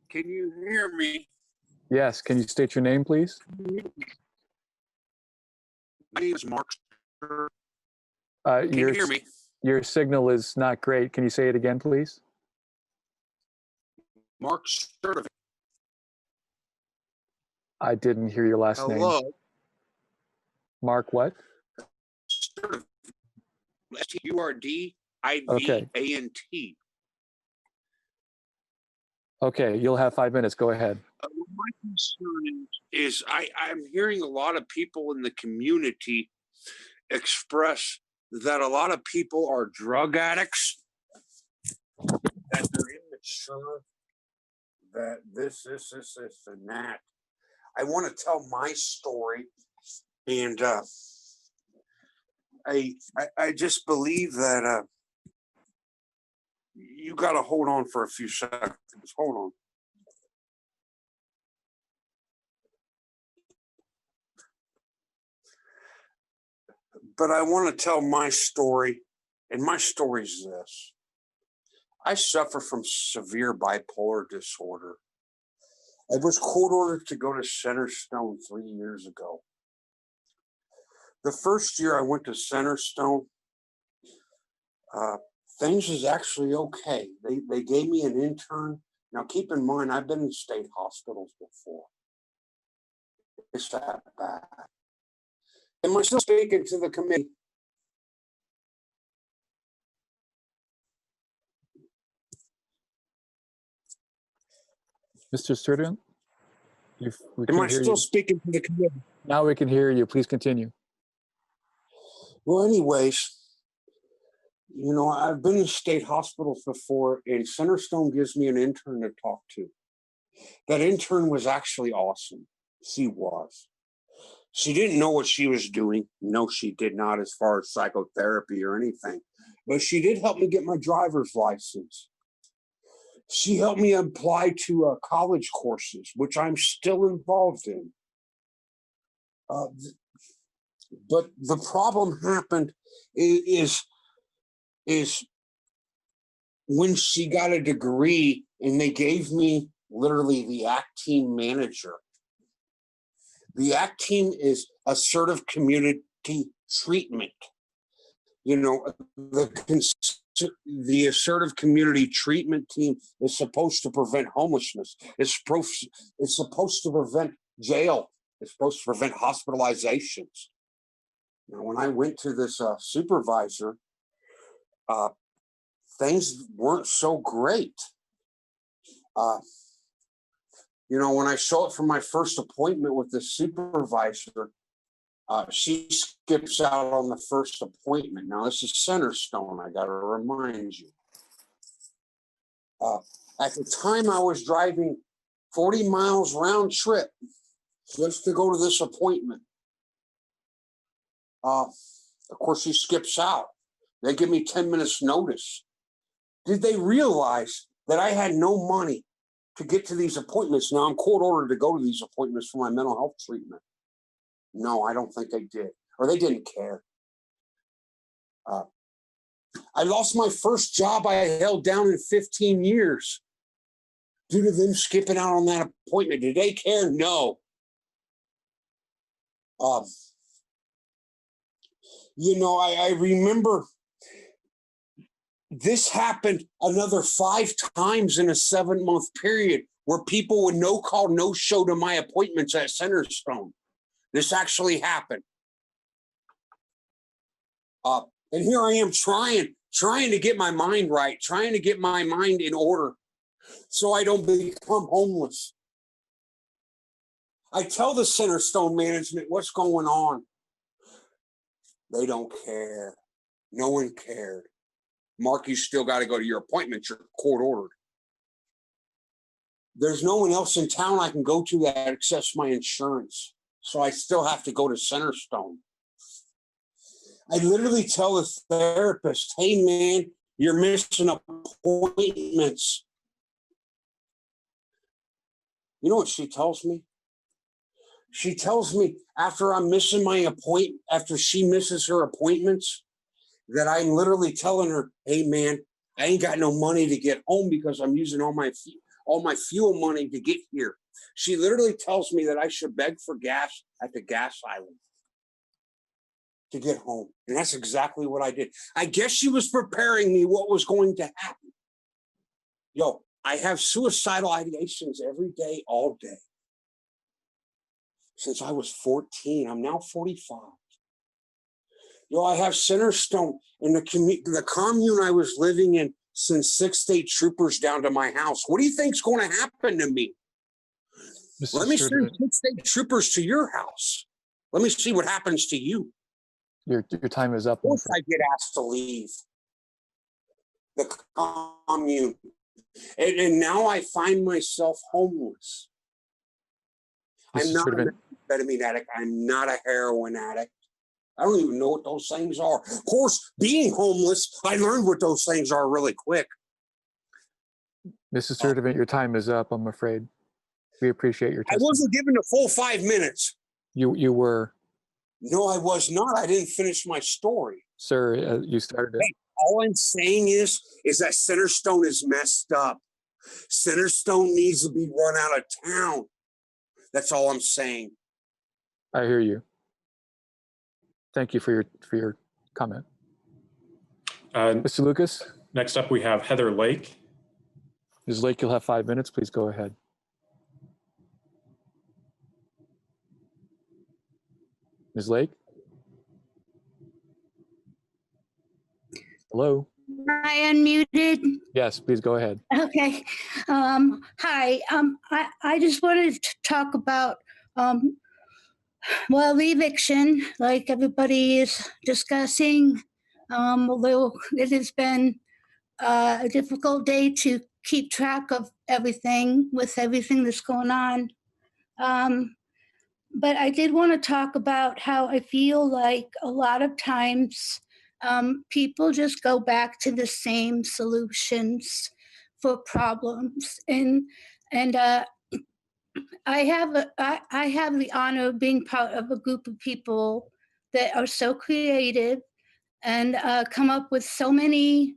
Can you hear me? Yes, can you state your name, please? My name is Mark. Can you hear me? Your signal is not great. Can you say it again, please? Mark Sturdivant. I didn't hear your last name. Hello. Mark what? Sturdivant. Sturdivant. Okay, you'll have 5 minutes. Go ahead. My concern I'm hearing a lot of people in the community express that a lot of people are drug addicts, that they're immature, that this, and that. I want to tell my story, and I just believe that you got to hold on for a few seconds. Hold on. But I want to tell my story, and my story is this. I suffer from severe bipolar disorder. I was court ordered to go to Centerstone 3 years ago. The first year I went to Centerstone, things was actually okay. They gave me an intern. Now keep in mind, I've been in state hospitals before. It's that bad. Am I still speaking to the committee? Mr. Sturgeon? Am I still speaking to the committee? Now we can hear you. Please continue. Well, anyways, you know, I've been in state hospitals before, and Centerstone gives me an intern to talk to. That intern was actually awesome. She was. She didn't know what she was doing. No, she did not, as far as psychotherapy or anything. But she did help me get my driver's license. She helped me apply to college courses, which I'm still involved in. But the problem happened is when she got a degree and they gave me literally the ACT team manager. The ACT team is assertive community treatment. You know, the assertive community treatment team is supposed to prevent homelessness. It's supposed to prevent jail. It's supposed to prevent hospitalizations. Now, when I went to this supervisor, things weren't so great. You know, when I show up for my first appointment with the supervisor, she skips out on the first appointment. Now, this is Centerstone, I got to remind you. At the time, I was driving 40 miles round trip just to go to this appointment. Of course, she skips out. They give me 10 minutes notice. Did they realize that I had no money to get to these appointments? Now I'm court ordered to go to these appointments for my mental health treatment. No, I don't think they did, or they didn't care. I lost my first job I held down in 15 years due to them skipping out on that appointment. Did they care? No. You know, I remember this happened another 5 times in a 7-month period where people would no call, no show to my appointments at Centerstone. This actually happened. And here I am trying to get my mind right, trying to get my mind in order so I don't become homeless. I tell the Centerstone management what's going on. They don't care. No one cared. Mark, you still got to go to your appointment. You're court ordered. There's no one else in town I can go to that accepts my insurance. So I still have to go to Centerstone. I literally tell the therapist, hey, man, you're missing appointments. You know what she tells me? She tells me after I'm missing my appointment, after she misses her appointments, that I'm literally telling her, hey, man, I ain't got no money to get home because I'm using all my fuel money to get here. She literally tells me that I should beg for gas at the gas island to get home. And that's exactly what I did. I guess she was preparing me what was going to happen. Yo, I have suicidal ideations every day, all day. Since I was 14, I'm now 45. Yo, I have Centerstone in the commune I was living in sent 6 state troopers down to my house. What do you think's going to happen to me? Mr. Let me send Sturdivant, 6 state troopers to your house. Let me see what happens to you. your time is up. Of course I get asked to leave the commune. And now I find myself homeless. I'm Mr. not an Sturdivant, amphetamine addict. I'm not a heroin addict. I don't even know what those things are. Of course, being homeless, I learned what those things are really quick. Mrs. Sturdivant, your time is up, I'm afraid. We appreciate your I testimony. wasn't given a full 5 minutes. You were. No, I was not. I didn't finish my story. Sir, you started it. Hey, all I'm saying is that Centerstone is messed up. Centerstone needs to be run out of town. That's all I'm saying. I hear you. Thank you for your comment. Mr. Lucas? Next up, we have Heather Lake. Ms. Lake, you'll have 5 minutes. Please go ahead. Ms. Lake? Hello? Am I unmuted? Yes, please go ahead. Okay. Hi. I just wanted to talk about, well, the eviction, like everybody is discussing. Although it has been a difficult day to keep track of everything with everything that's going on. But I did want to talk about how I feel like a lot of times people just go back to the same solutions for problems. And I have the honor of being part of a group of people that are so creative and come up with so many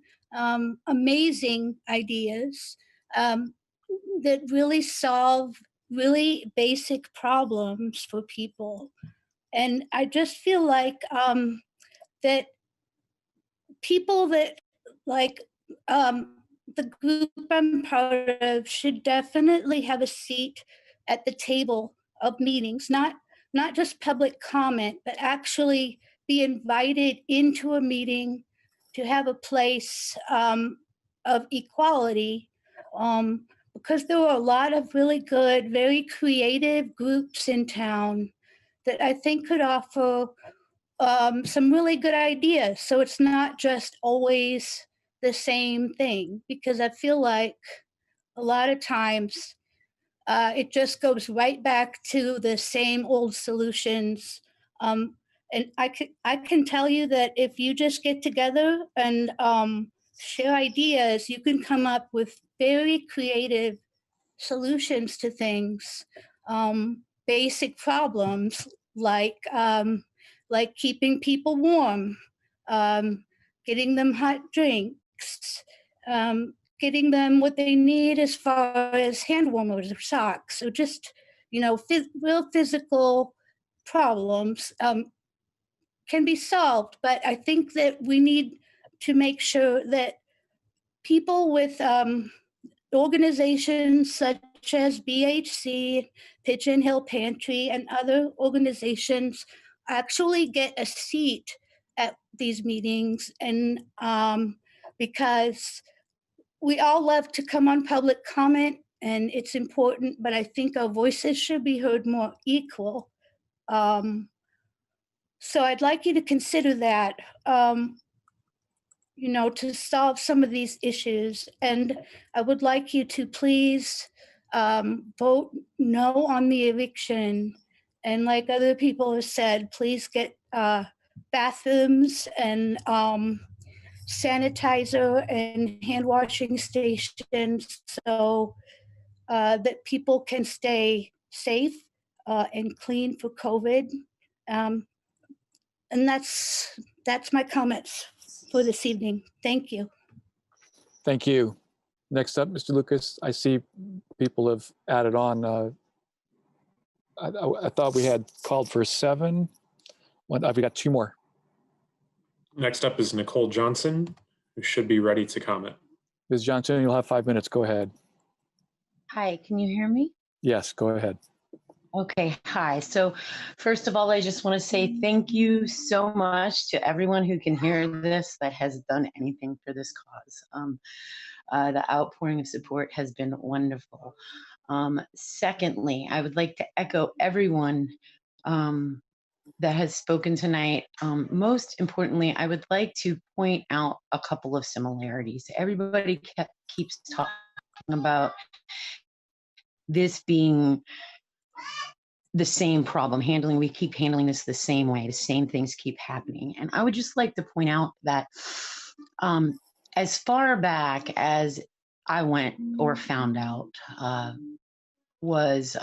amazing ideas that really solve really basic problems for people. And I just feel like that people that like the group I'm part of should definitely have a seat at the table of meetings, not just public comment, but actually be invited into a meeting to have a place of equality. Because there are a lot of really good, very creative groups in town that I think could offer some really good ideas. So it's not just always the same thing, because I feel like a lot of times it just goes right back to the same old solutions. And I can tell you that if you just get together and share ideas, you can come up with very creative solutions to things, basic problems like keeping people warm, getting them hot drinks, getting them what they need as far as hand warmers or socks. So just, real physical problems can be solved. But I think that we need to make sure that people with organizations such as BHC, Pigeon Hill Pantry, and other organizations actually get a seat at these meetings. And because we all love to come on public comment, and it's important, but I think our voices should be heard more equal. So I'd like you to consider that. To solve some of these issues. And I would like you to please vote no on the eviction. And like other people have said, please get bathrooms and sanitizer and hand washing stations so that people can stay safe and clean for COVID. And that's my comments for this evening. Thank you. Thank you. Next up, Mr. Lucas, I see people have added on. I thought we had called for 7. We got 2 more. Next up is Nicole Johnson, who should be ready to comment. Ms. Johnson, you'll have 5 minutes. Go ahead. Hi, can you hear me? Yes, go ahead. Okay, hi. So first of all, I just want to say thank you so much to everyone who can hear this that has done anything for this cause. The outpouring of support has been wonderful. Secondly, I would like to echo everyone that has spoken tonight. Most importantly, I would like to point out a couple of similarities. Everybody keeps talking about this being the same problem, we keep handling this the same way, the same things keep happening. And I would just like to point out that as far back as I went or found out was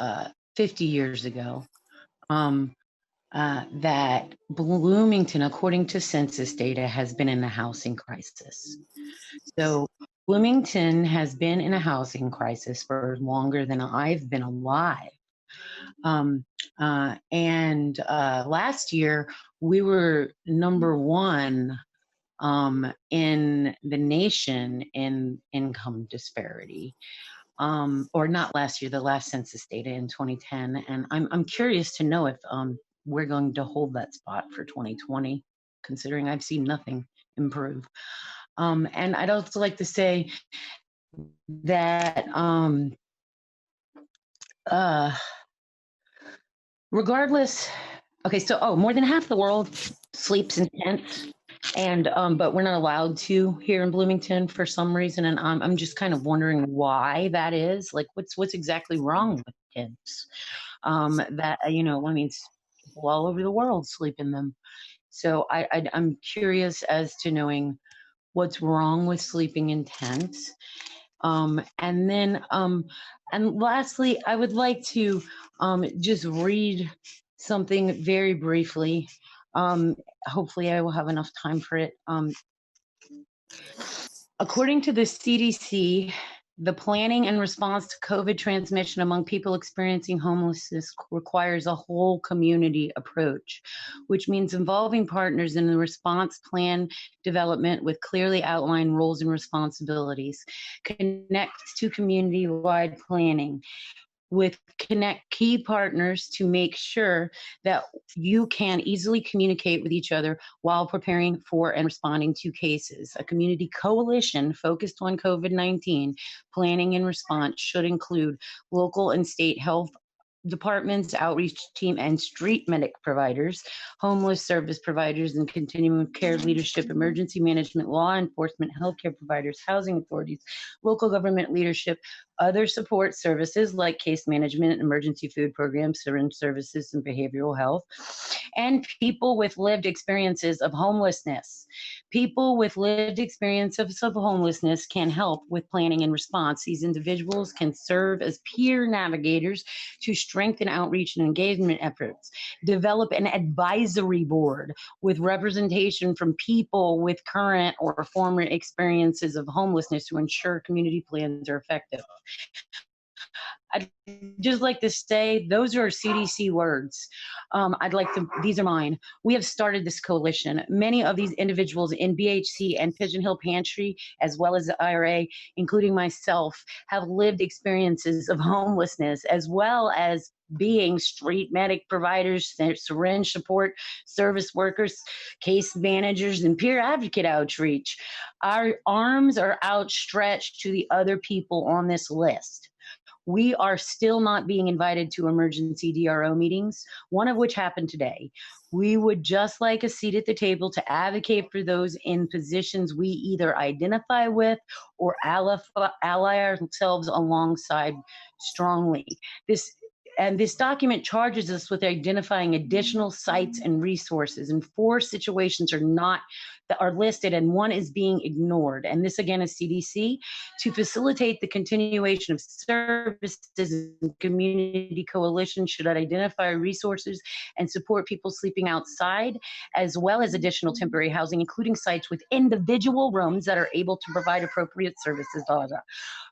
50 years ago, that Bloomington, according to census data, has been in a housing crisis. So Bloomington has been in a housing crisis for longer than I've been alive. Last year, we were #1 in the nation in income disparity. Or not last year, the last census data in 2010. And I'm curious to know if we're going to hold that spot for 2020, considering I've seen nothing improve. And I'd also like to say that regardless, okay, so more than half the world sleeps in tents, and but we're not allowed to here in Bloomington for some reason, and I'm just kind of wondering why that is. Like, what's exactly wrong with tents? That I mean, people all over the world sleep in them. So I'm curious as to knowing what's wrong with sleeping in tents. And then, and lastly, I would like to just read something very briefly. Hopefully I will have enough time for it. According to the CDC, the planning and response to COVID transmission among people experiencing homelessness requires a whole community approach, which means involving partners in the response plan development with clearly outlined roles and responsibilities, connects to community-wide planning, with connect key partners to make sure that you can easily communicate with each other while preparing for and responding to cases. A community coalition focused on COVID-19 planning and response should include local and state health departments, outreach team, and street medic providers, homeless service providers, and continuum of care leadership, emergency management, law enforcement, healthcare providers, housing authorities, local government leadership, other support services like case management, emergency food programs, syringe services, and behavioral health, and people with lived experiences of homelessness. People with lived experiences of homelessness can help with planning and response. These individuals can serve as peer navigators to strengthen outreach and engagement efforts, develop an advisory board with representation from people with current or former experiences of homelessness to ensure community plans are effective. I'd just like to say those are CDC words. These are mine. We have started this coalition. Many of these individuals in BHC and Pigeon Hill Pantry, as well as the IRA, including myself, have lived experiences of homelessness, as well as being street medic providers, syringe support service workers, case managers, and peer advocate outreach. Our arms are outstretched to the other people on this list. We are still not being invited to emergency DRO meetings, one of which happened today. We would just like a seat at the table to advocate for those in positions we either identify with or ally ourselves alongside strongly. This document charges us with identifying additional sites and resources, and 4 situations are listed, and 1 is being ignored. And this again is CDC to facilitate the continuation of services. Community coalition should identify resources and support people sleeping outside, as well as additional temporary housing, including sites with individual rooms that are able to provide appropriate services.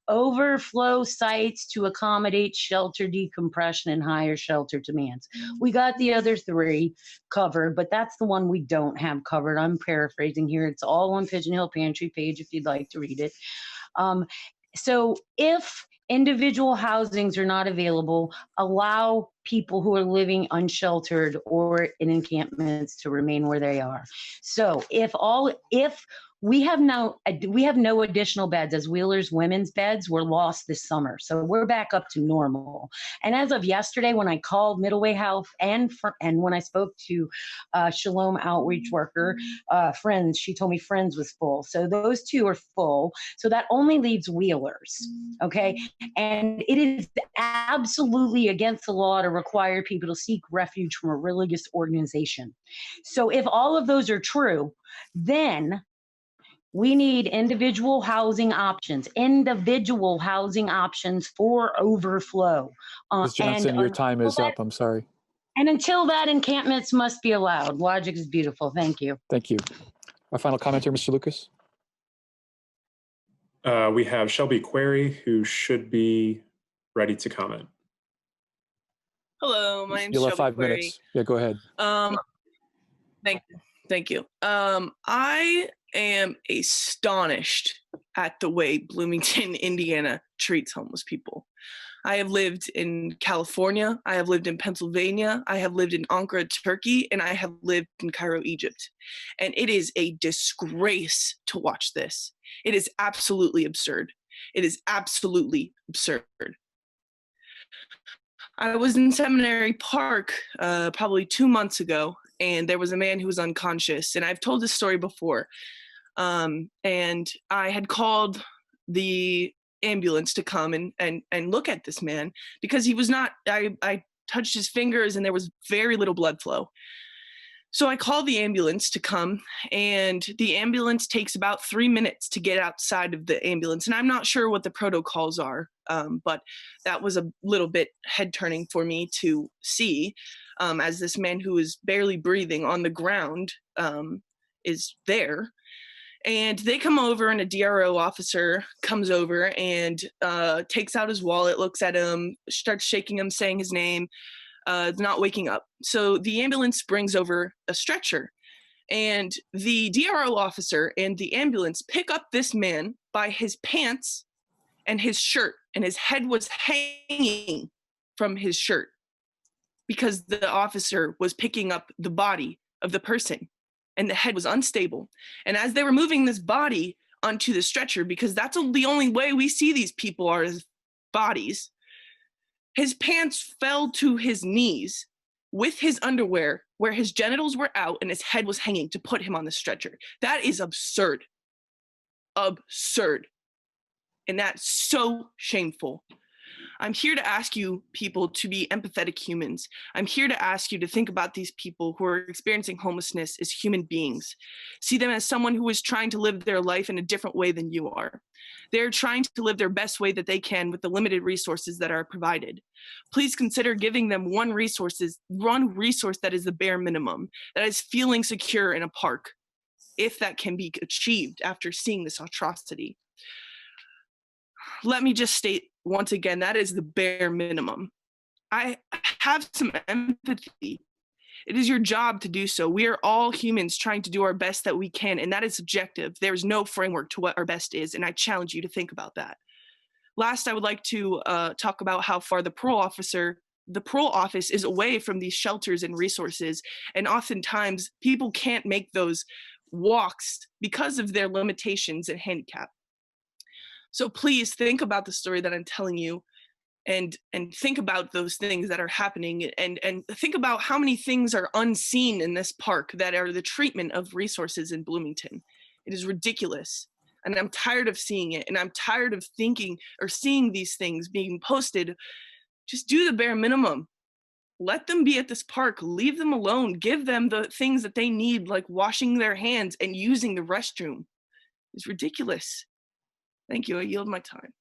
Overflow sites to accommodate shelter decompression and higher shelter demands. We got the other 3 covered, but that's the one we don't have covered. I'm paraphrasing here. It's all on Pigeon Hill Pantry page if you'd like to read it. So if individual housings are not available, allow people who are living unsheltered or in encampments to remain where they are. So if we have no additional beds, as Wheeler's women's beds were lost this summer. So we're back up to normal. And as of yesterday, when I called Middleway Health and when I spoke to Shalom outreach worker, Friends, she told me Friends was full. So those two are full. So that only leaves Wheeler's. Okay. And it is absolutely against the law to require people to seek refuge from a religious organization. So if all of those are true, then we need individual housing options for overflow. Ms. Johnson, your time is up. I'm sorry. And until that, encampments must be allowed. Logic is beautiful. Thank you. Thank you. Our final commenter, Mr. Lucas. We have Shelby Query, who should be ready to comment. Hello, my name's You'll have Shelby 5 Query. minutes. Yeah, go ahead. Thank you. I am astonished at the way Bloomington, Indiana treats homeless people. I have lived in California, I have lived in Pennsylvania, I have lived in Ankara, Turkey, and I have lived in Cairo, Egypt. And it is a disgrace to watch this. It is absolutely absurd. It is absolutely absurd. I was in Seminary Park probably 2 months ago, and there was a man who was unconscious. And I've told this story before. And I had called the ambulance to come and look at this man because he was not, I touched his fingers and there was very little blood flow. So I called the ambulance to come, and the ambulance takes about 3 minutes to get outside of the ambulance. And I'm not sure what the protocols are, but that was a little bit head turning for me to see, as this man who is barely breathing on the ground is there. And they come over, and a DRO officer comes over and takes out his wallet, looks at him, starts shaking him, saying his name, not waking up. So the ambulance brings over a stretcher, and the DRO officer and the ambulance pick up this man by his pants and his shirt, and his head was hanging from his shirt because the officer was picking up the body of the person, and the head was unstable. And as they were moving this body onto the stretcher, because that's the only way we see these people are as bodies, his pants fell to his knees with his underwear where his genitals were out and his head was hanging to put him on the stretcher. That is absurd. Absurd. And that's so shameful. I'm here to ask you people to be empathetic humans. I'm here to ask you to think about these people who are experiencing homelessness as human beings. See them as someone who is trying to live their life in a different way than you are. They're trying to live their best way that they can with the limited resources that are provided. Please consider giving them one resource that is the bare minimum, that is feeling secure in a park, if that can be achieved after seeing this atrocity. Let me just state once again, that is the bare minimum. I have some empathy. It is your job to do so. We are all humans trying to do our best that we can, and that is subjective. There is no framework to what our best is, and I challenge you to think about that. Last, I would like to talk about how far the parole office is away from these shelters and resources, and oftentimes people can't make those walks because of their limitations and handicap. So please think about the story that I'm telling you, and think about those things that are happening, and think about how many things are unseen in this park that are the treatment of resources in Bloomington. It is ridiculous. And I'm tired of seeing it. And I'm tired of thinking or seeing these things being posted. Just do the bare minimum. Let them be at this park. Leave them alone. Give them the things that they need, like washing their hands and using the restroom. It's ridiculous. Thank you. I yield my time.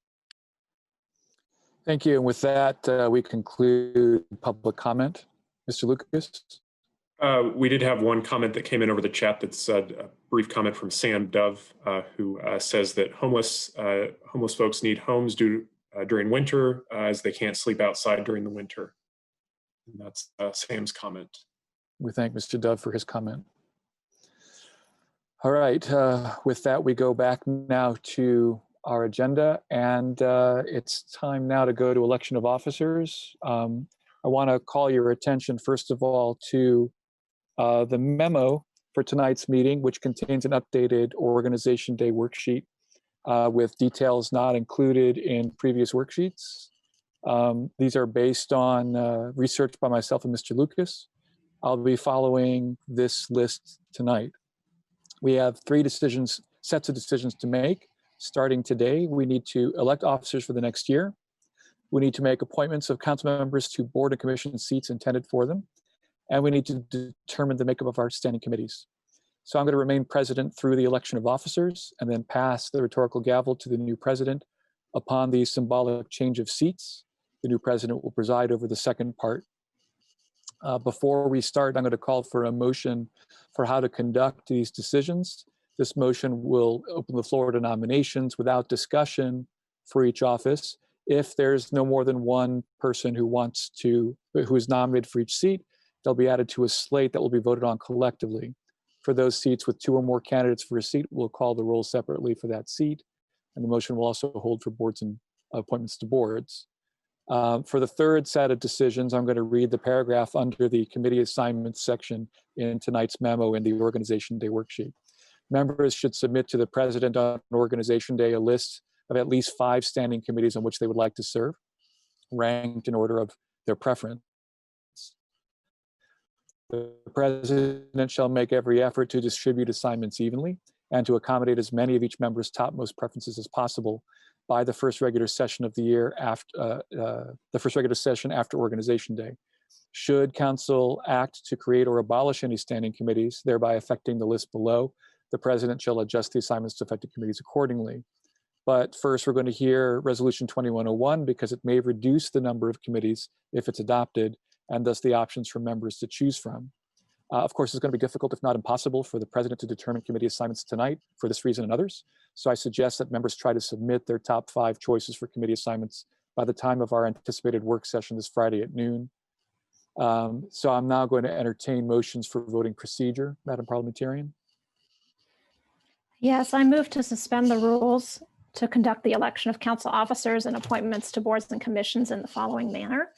Thank you. And with that, we conclude public comment. Mr. Lucas? We did have one comment that came in over the chat that's a brief comment from Sam Dove, who says that homeless folks need homes during winter as they can't sleep outside during the winter. And that's Sam's comment. We thank Mr. Dove for his comment. All right. With that, we go back now to our agenda, and it's time now to go to election of officers. I want to call your attention, first of all, to the memo for tonight's meeting, which contains an updated Organization Day worksheet with details not included in previous worksheets. These are based on research by myself and Mr. Lucas. I'll be following this list tonight. We have three sets of decisions to make. Starting today, we need to elect officers for the next year. We need to make appointments of council members to board and commission seats intended for them. And we need to determine the makeup of our standing committees. So I'm going to remain president through the election of officers and then pass the rhetorical gavel to the new president. Upon the symbolic change of seats, the new president will preside over the second part. Before we start, I'm going to call for a motion for how to conduct these decisions. This motion will open the floor to nominations without discussion for each office. If there's no more than one person who is nominated for each seat, they'll be added to a slate that will be voted on collectively. For those seats with two or more candidates for a seat, we'll call the roll separately for that seat. And the motion will also hold for boards and appointments to boards. For the third set of decisions, I'm going to read the paragraph under the committee assignments section in tonight's memo in the Organization Day worksheet. Members should submit to the president on Organization Day a list of at least 5 standing committees on which they would like to serve, ranked in order of their preference. The president shall make every effort to distribute assignments evenly and to accommodate as many of each member's topmost preferences as possible by the first regular session of the year after after Organization Day. Should council act to create or abolish any standing committees, thereby affecting the list below, the president shall adjust the assignments to affected committees accordingly. But first, we're going to hear Resolution 2101 because it may reduce the number of committees if it's adopted, and thus the options for members to choose from. Of course, it's going to be difficult, if not impossible, for the president to determine committee assignments tonight for this reason and others. So I suggest that members try to submit their top 5 choices for committee assignments by the time of our anticipated work session this Friday at noon. So I'm now going to entertain motions for voting procedure, Madam Parliamentarian. Yes, I move to suspend the rules to conduct the election of council officers and appointments to boards and commissions in the following manner.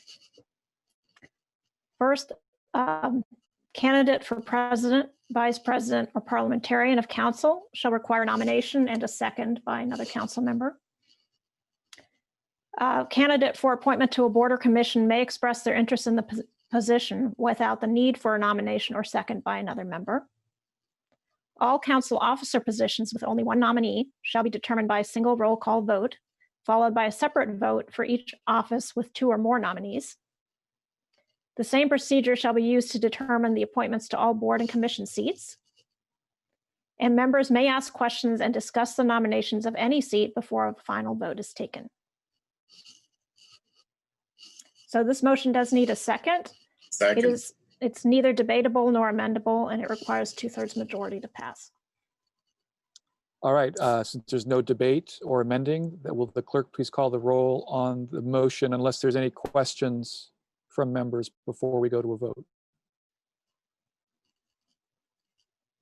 First, candidate for president, vice president, or parliamentarian of council shall require nomination and a second by another council member. Candidate for appointment to a board or commission may express their interest in the position without the need for a nomination or second by another member. All council officer positions with only one nominee shall be determined by a single roll call vote, followed by a separate vote for each office with 2 or more nominees. The same procedure shall be used to determine the appointments to all board and commission seats. And members may ask questions and discuss the nominations of any seat before a final vote is taken. So this motion does need a second. Second. It's neither debatable nor amendable, and it requires 2/3 majority to pass. All right, since there's no debate or amending, will the clerk please call the roll on the motion unless there's any questions from members before we go to a vote?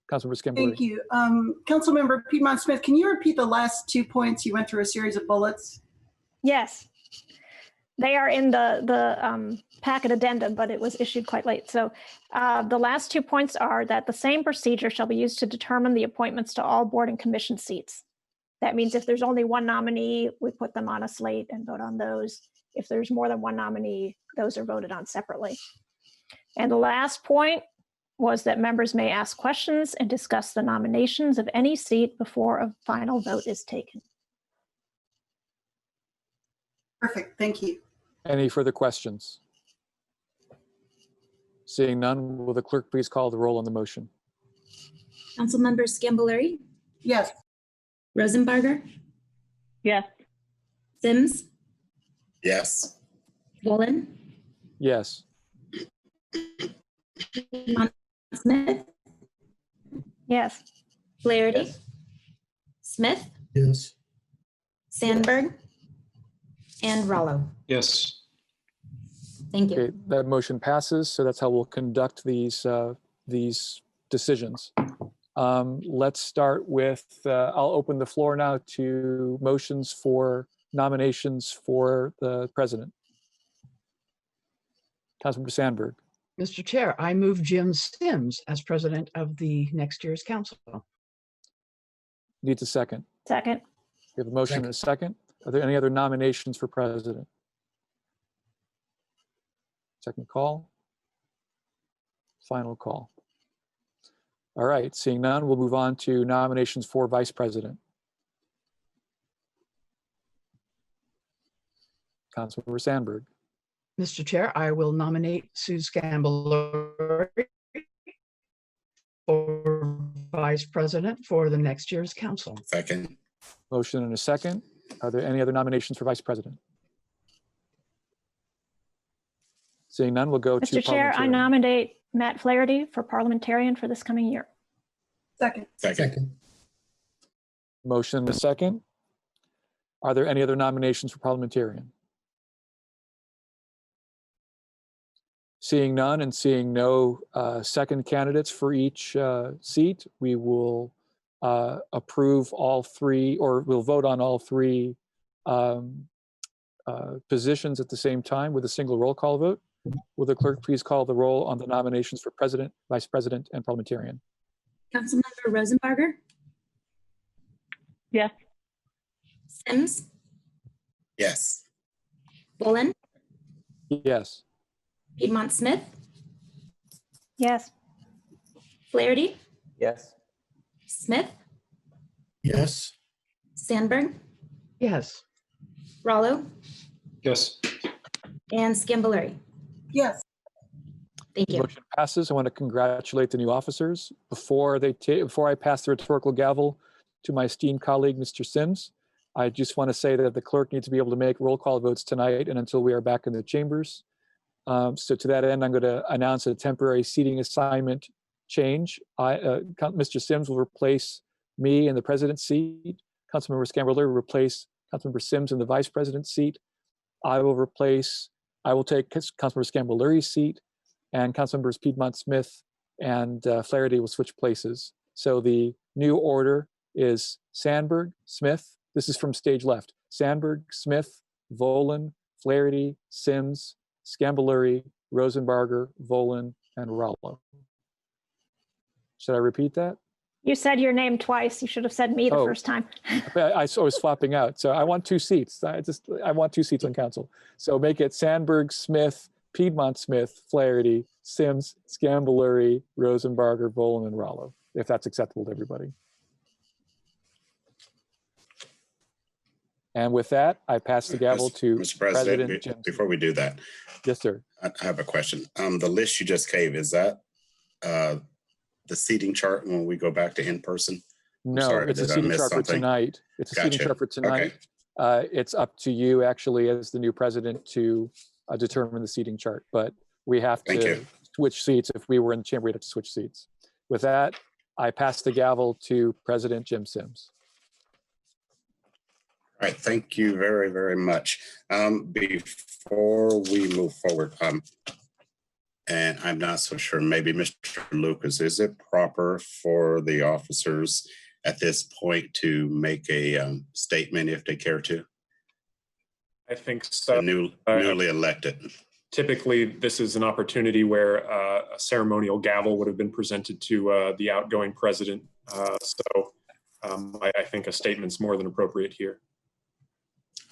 Councilmember Skimbley. Thank you. Councilmember Piedmont Smith, can you repeat the last 2 points? You went through a series of bullets. Yes. They are in the packet addendum, but it was issued quite late. So the last 2 points are that the same procedure shall be used to determine the appointments to all board and commission seats. That means if there's only one nominee, we put them on a slate and vote on those. If there's more than one nominee, those are voted on separately. And the last point was that members may ask questions and discuss the nominations of any seat before a final vote is taken. Perfect, thank you. Any further questions? Seeing none, will the clerk please call the roll on the motion? Councilmember Scambolery? Yes. Rosenbarger? Yes. Sims? Yes. Woolen? Yes. Smith? Yes. Flaherty? Smith? Yes. Sandberg? And Rollo? Yes. Thank you. Okay, that motion passes, so that's how we'll conduct these decisions. Let's start with, I'll open the floor now to motions for nominations for the president. Councilmember Sandberg. Mr. Chair, I move Jim Sims as president of the next year's council. Needs a second. Second. We have a motion and a second. Are there any other nominations for president? Second call. Final call. All right, seeing none, we'll move on to nominations for vice president. Councilmember Sandberg. Mr. Chair, I will nominate Sue Scambalori for vice president for the next year's council. Second. Motion and a second. Are there any other nominations for vice president? Seeing none, we'll go to Mr. Chair, I nominate Matt Flaherty for parliamentarian for this coming year. Second. Second. Motion and a second. Are there any other nominations for parliamentarian? Seeing none and seeing no second candidates for each seat, we will approve all three, or we'll vote on all three positions at the same time with a single roll call vote. Will the clerk please call the roll on the nominations for president, vice president, and parliamentarian? Councilmember Rosenbarger, Yes. Sims, Yes. Bolin, Yes. Piedmont Smith, Yes. Flaherty, Yes. Smith, Yes. Sandberg, Yes. Rollo, Yes. and Scambalori. Yes. Thank you. Motion passes. I want to congratulate the new officers. Before I pass the rhetorical gavel to my esteemed colleague, Mr. Sims, I just want to say that the clerk needs to be able to make roll call votes tonight and until we are back in the chambers. So to that end, I'm going to announce a temporary seating assignment change. Mr. Sims will replace me in the president's seat. Councilmember Scambalori will replace Councilmember Sims in the vice president's seat. I will take Councilmember Scambalori's seat, and Councilmembers Piedmont Smith and Flaherty will switch places. So the new order is Sandberg, Smith. This is from stage left. Sandberg, Smith, Volin, Flaherty, Sims, Scambalori, Rosenbarger, Volin, and Rollo. Should I repeat that? You said your name twice. You should have said me the first time. I was swapping out. So I want two seats. I want two seats on council. So make it Sandberg, Smith, Piedmont Smith, Flaherty, Sims, Scambalori, Rosenbarger, Volin, and Rollo, if that's acceptable to everybody. And with that, I pass the gavel to Mr. President. Before we do that. Yes, sir. I have a question. The list you just gave, is that the seating chart when we go back to in person? No, it's a seating chart for tonight. It's a seating chart for tonight. Okay. It's up to you actually as the new president to determine the seating chart, but we have to switch seats. If we were in the chamber, we'd have to switch seats. With that, I pass the gavel to President Jim Sims. All right, thank you very, very much. Before we move forward, and I'm not so sure, maybe Mr. Lucas, is it proper for the officers at this point to make a statement if they care to? I think so. Newly elected. Typically, this is an opportunity where a ceremonial gavel would have been presented to the outgoing president. So I think a statement's more than appropriate here.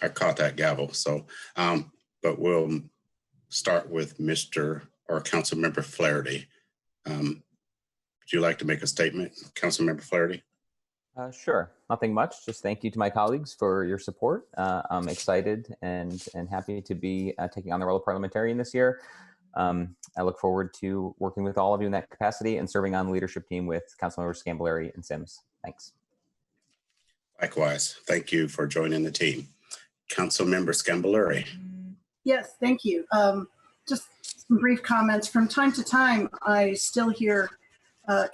I caught that gavel. So, but we'll start with Mr. or Councilmember Flaherty. Would you like to make a statement, Councilmember Flaherty? Sure. Nothing much. Just thank you to my colleagues for your support. I'm excited and happy to be taking on the role of parliamentarian this year. I look forward to working with all of you in that capacity and serving on the leadership team with Councilmembers Scambalori and Sims. Thanks. Likewise. Thank you for joining the team. Councilmember Scambalori. Yes, thank you. Just some brief comments. From time to time, I still hear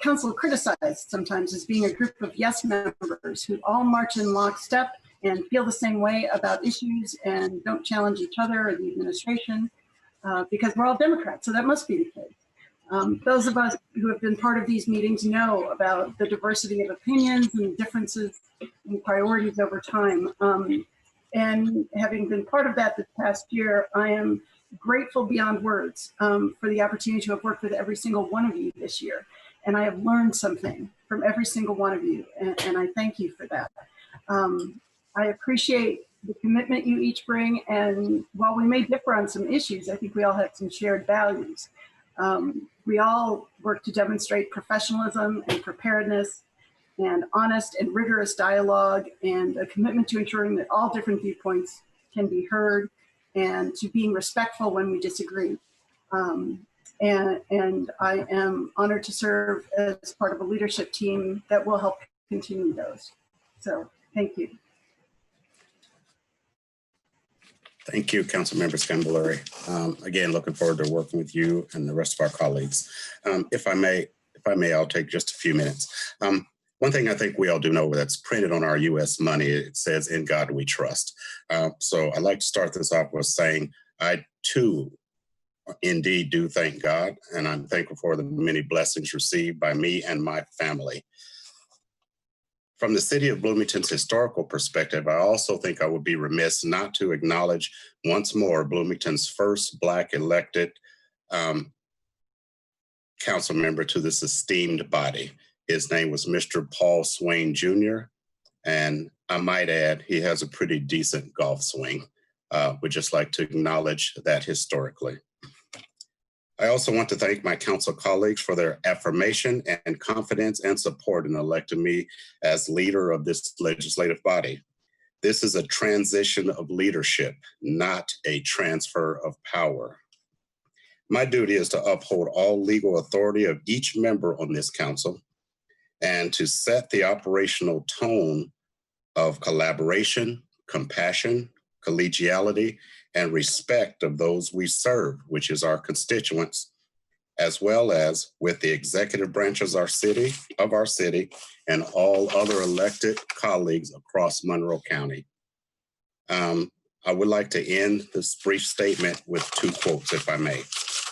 council criticized sometimes as being a group of yes members who all march in lockstep and feel the same way about issues and don't challenge each other or the administration because we're all Democrats, so that must be the case. Those of us who have been part of these meetings know about the diversity of opinions and differences in priorities over time. And having been part of that this past year, I am grateful beyond words for the opportunity to have worked with every single one of you this year. And I have learned something from every single one of you, and I thank you for that. I appreciate the commitment you each bring, and while we may differ on some issues, I think we all have some shared values. We all work to demonstrate professionalism and preparedness and honest and rigorous dialogue and a commitment to ensuring that all different viewpoints can be heard and to being respectful when we disagree. And I am honored to serve as part of a leadership team that will help continue those. So thank you. Thank you, Councilmember Scambolari. Again, looking forward to working with you and the rest of our colleagues. If I may, I'll take just a few minutes. One thing I think we all do know that's printed on our U.S. money, it says, "In God we trust." So I'd like to start this off with saying, I too indeed do thank God, and I'm thankful for the many blessings received by me and my family. From the city of Bloomington's historical perspective, I also think I would be remiss not to acknowledge once more Bloomington's first Black elected council member to this esteemed body. His name was Mr. Paul Swain Jr., and I might add, he has a pretty decent golf swing. We'd just like to acknowledge that historically. I also want to thank my council colleagues for their affirmation and confidence and support in electing me as leader of this legislative body. This is a transition of leadership, not a transfer of power. My duty is to uphold all legal authority of each member on this council and to set the operational tone of collaboration, compassion, collegiality, and respect of those we serve, which is our constituents, as well as with the executive branches of our city, and all other elected colleagues across Monroe County. I would like to end this brief statement with two quotes, if I may.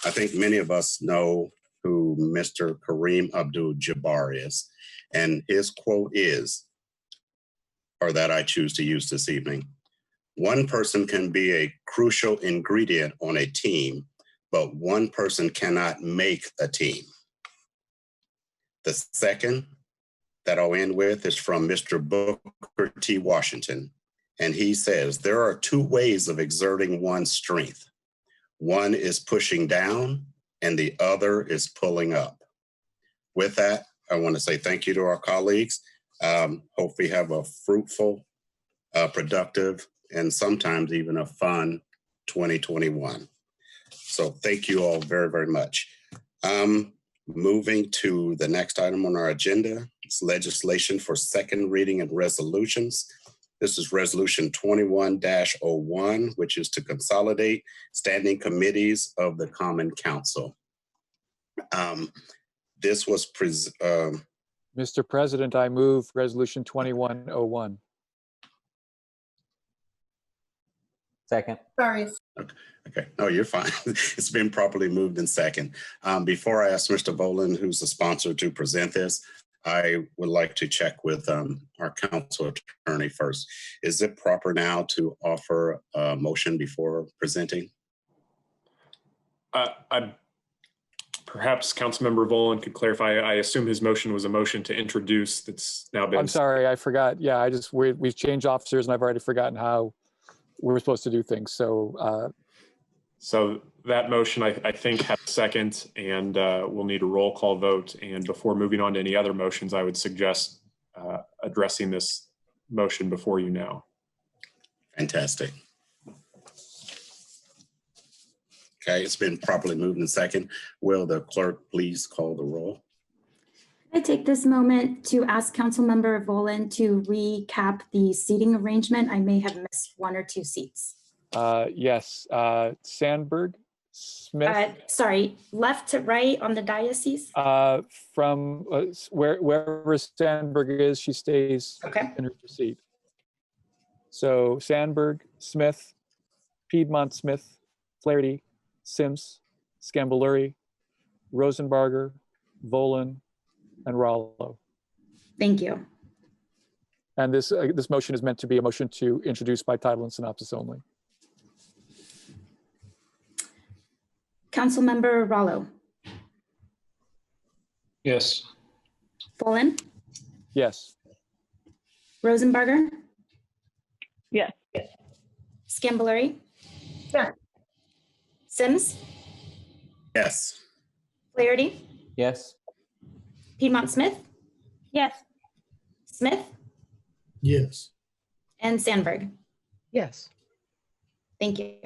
I think many of us know who Mr. Kareem Abdul-Jabbar is, and his quote is, or that I choose to use this evening: "One person can be a crucial ingredient on a team, but one person cannot make a team." The second that I'll end with is from Mr. Booker T. Washington, and he says, "There are two ways of exerting one's strength. One is pushing down, and the other is pulling up." With that, I want to say thank you to our colleagues. Hope we have a fruitful, productive, and sometimes even a fun 2021. So thank you all very, very much. Moving to the next item on our agenda, it's legislation for second reading and resolutions. This is resolution 21-01, which is to consolidate standing committees of the Common Council. This was Mr. President, I move resolution 2101. Second. Sorry. Okay, no, you're fine. It's been properly moved in second. Before I ask Mr. Volan, who's the sponsor, to present this, I would like to check with our council attorney first. Is it proper now to offer a motion before presenting? Perhaps Councilmember Volan could clarify. I assume his motion was a motion to introduce that's now been. I'm sorry, I forgot. Yeah, we've changed officers and I've already forgotten how we're supposed to do things. So that motion, I think, has a second, and we'll need a roll call vote. And before moving on to any other motions, I would suggest addressing this motion before you now. Fantastic. Okay, it's been properly moved in second. Will the clerk please call the roll? I take this moment to ask Councilmember Volan to recap the seating arrangement. I may have missed one or two seats. Yes, Sandberg, Smith. Sorry, left to right on the diocese? From wherever Sandberg is, she stays in her seat. So Sandberg, Smith, Piedmont Smith, Flaherty, Sims, Scambolari, Rosenbarger, Volan, and Rollo. Thank you. And this motion is meant to be a motion to introduce by title and synopsis only. Councilmember Rallo, Yes. Bolin, Yes. Rosenbarger, Yes. Scambolery, Yes. Sims, Yes. Flaherty, Yes. Piedmont Smith, Yes. Smith, Yes. and Sandberg. Yes. Thank you.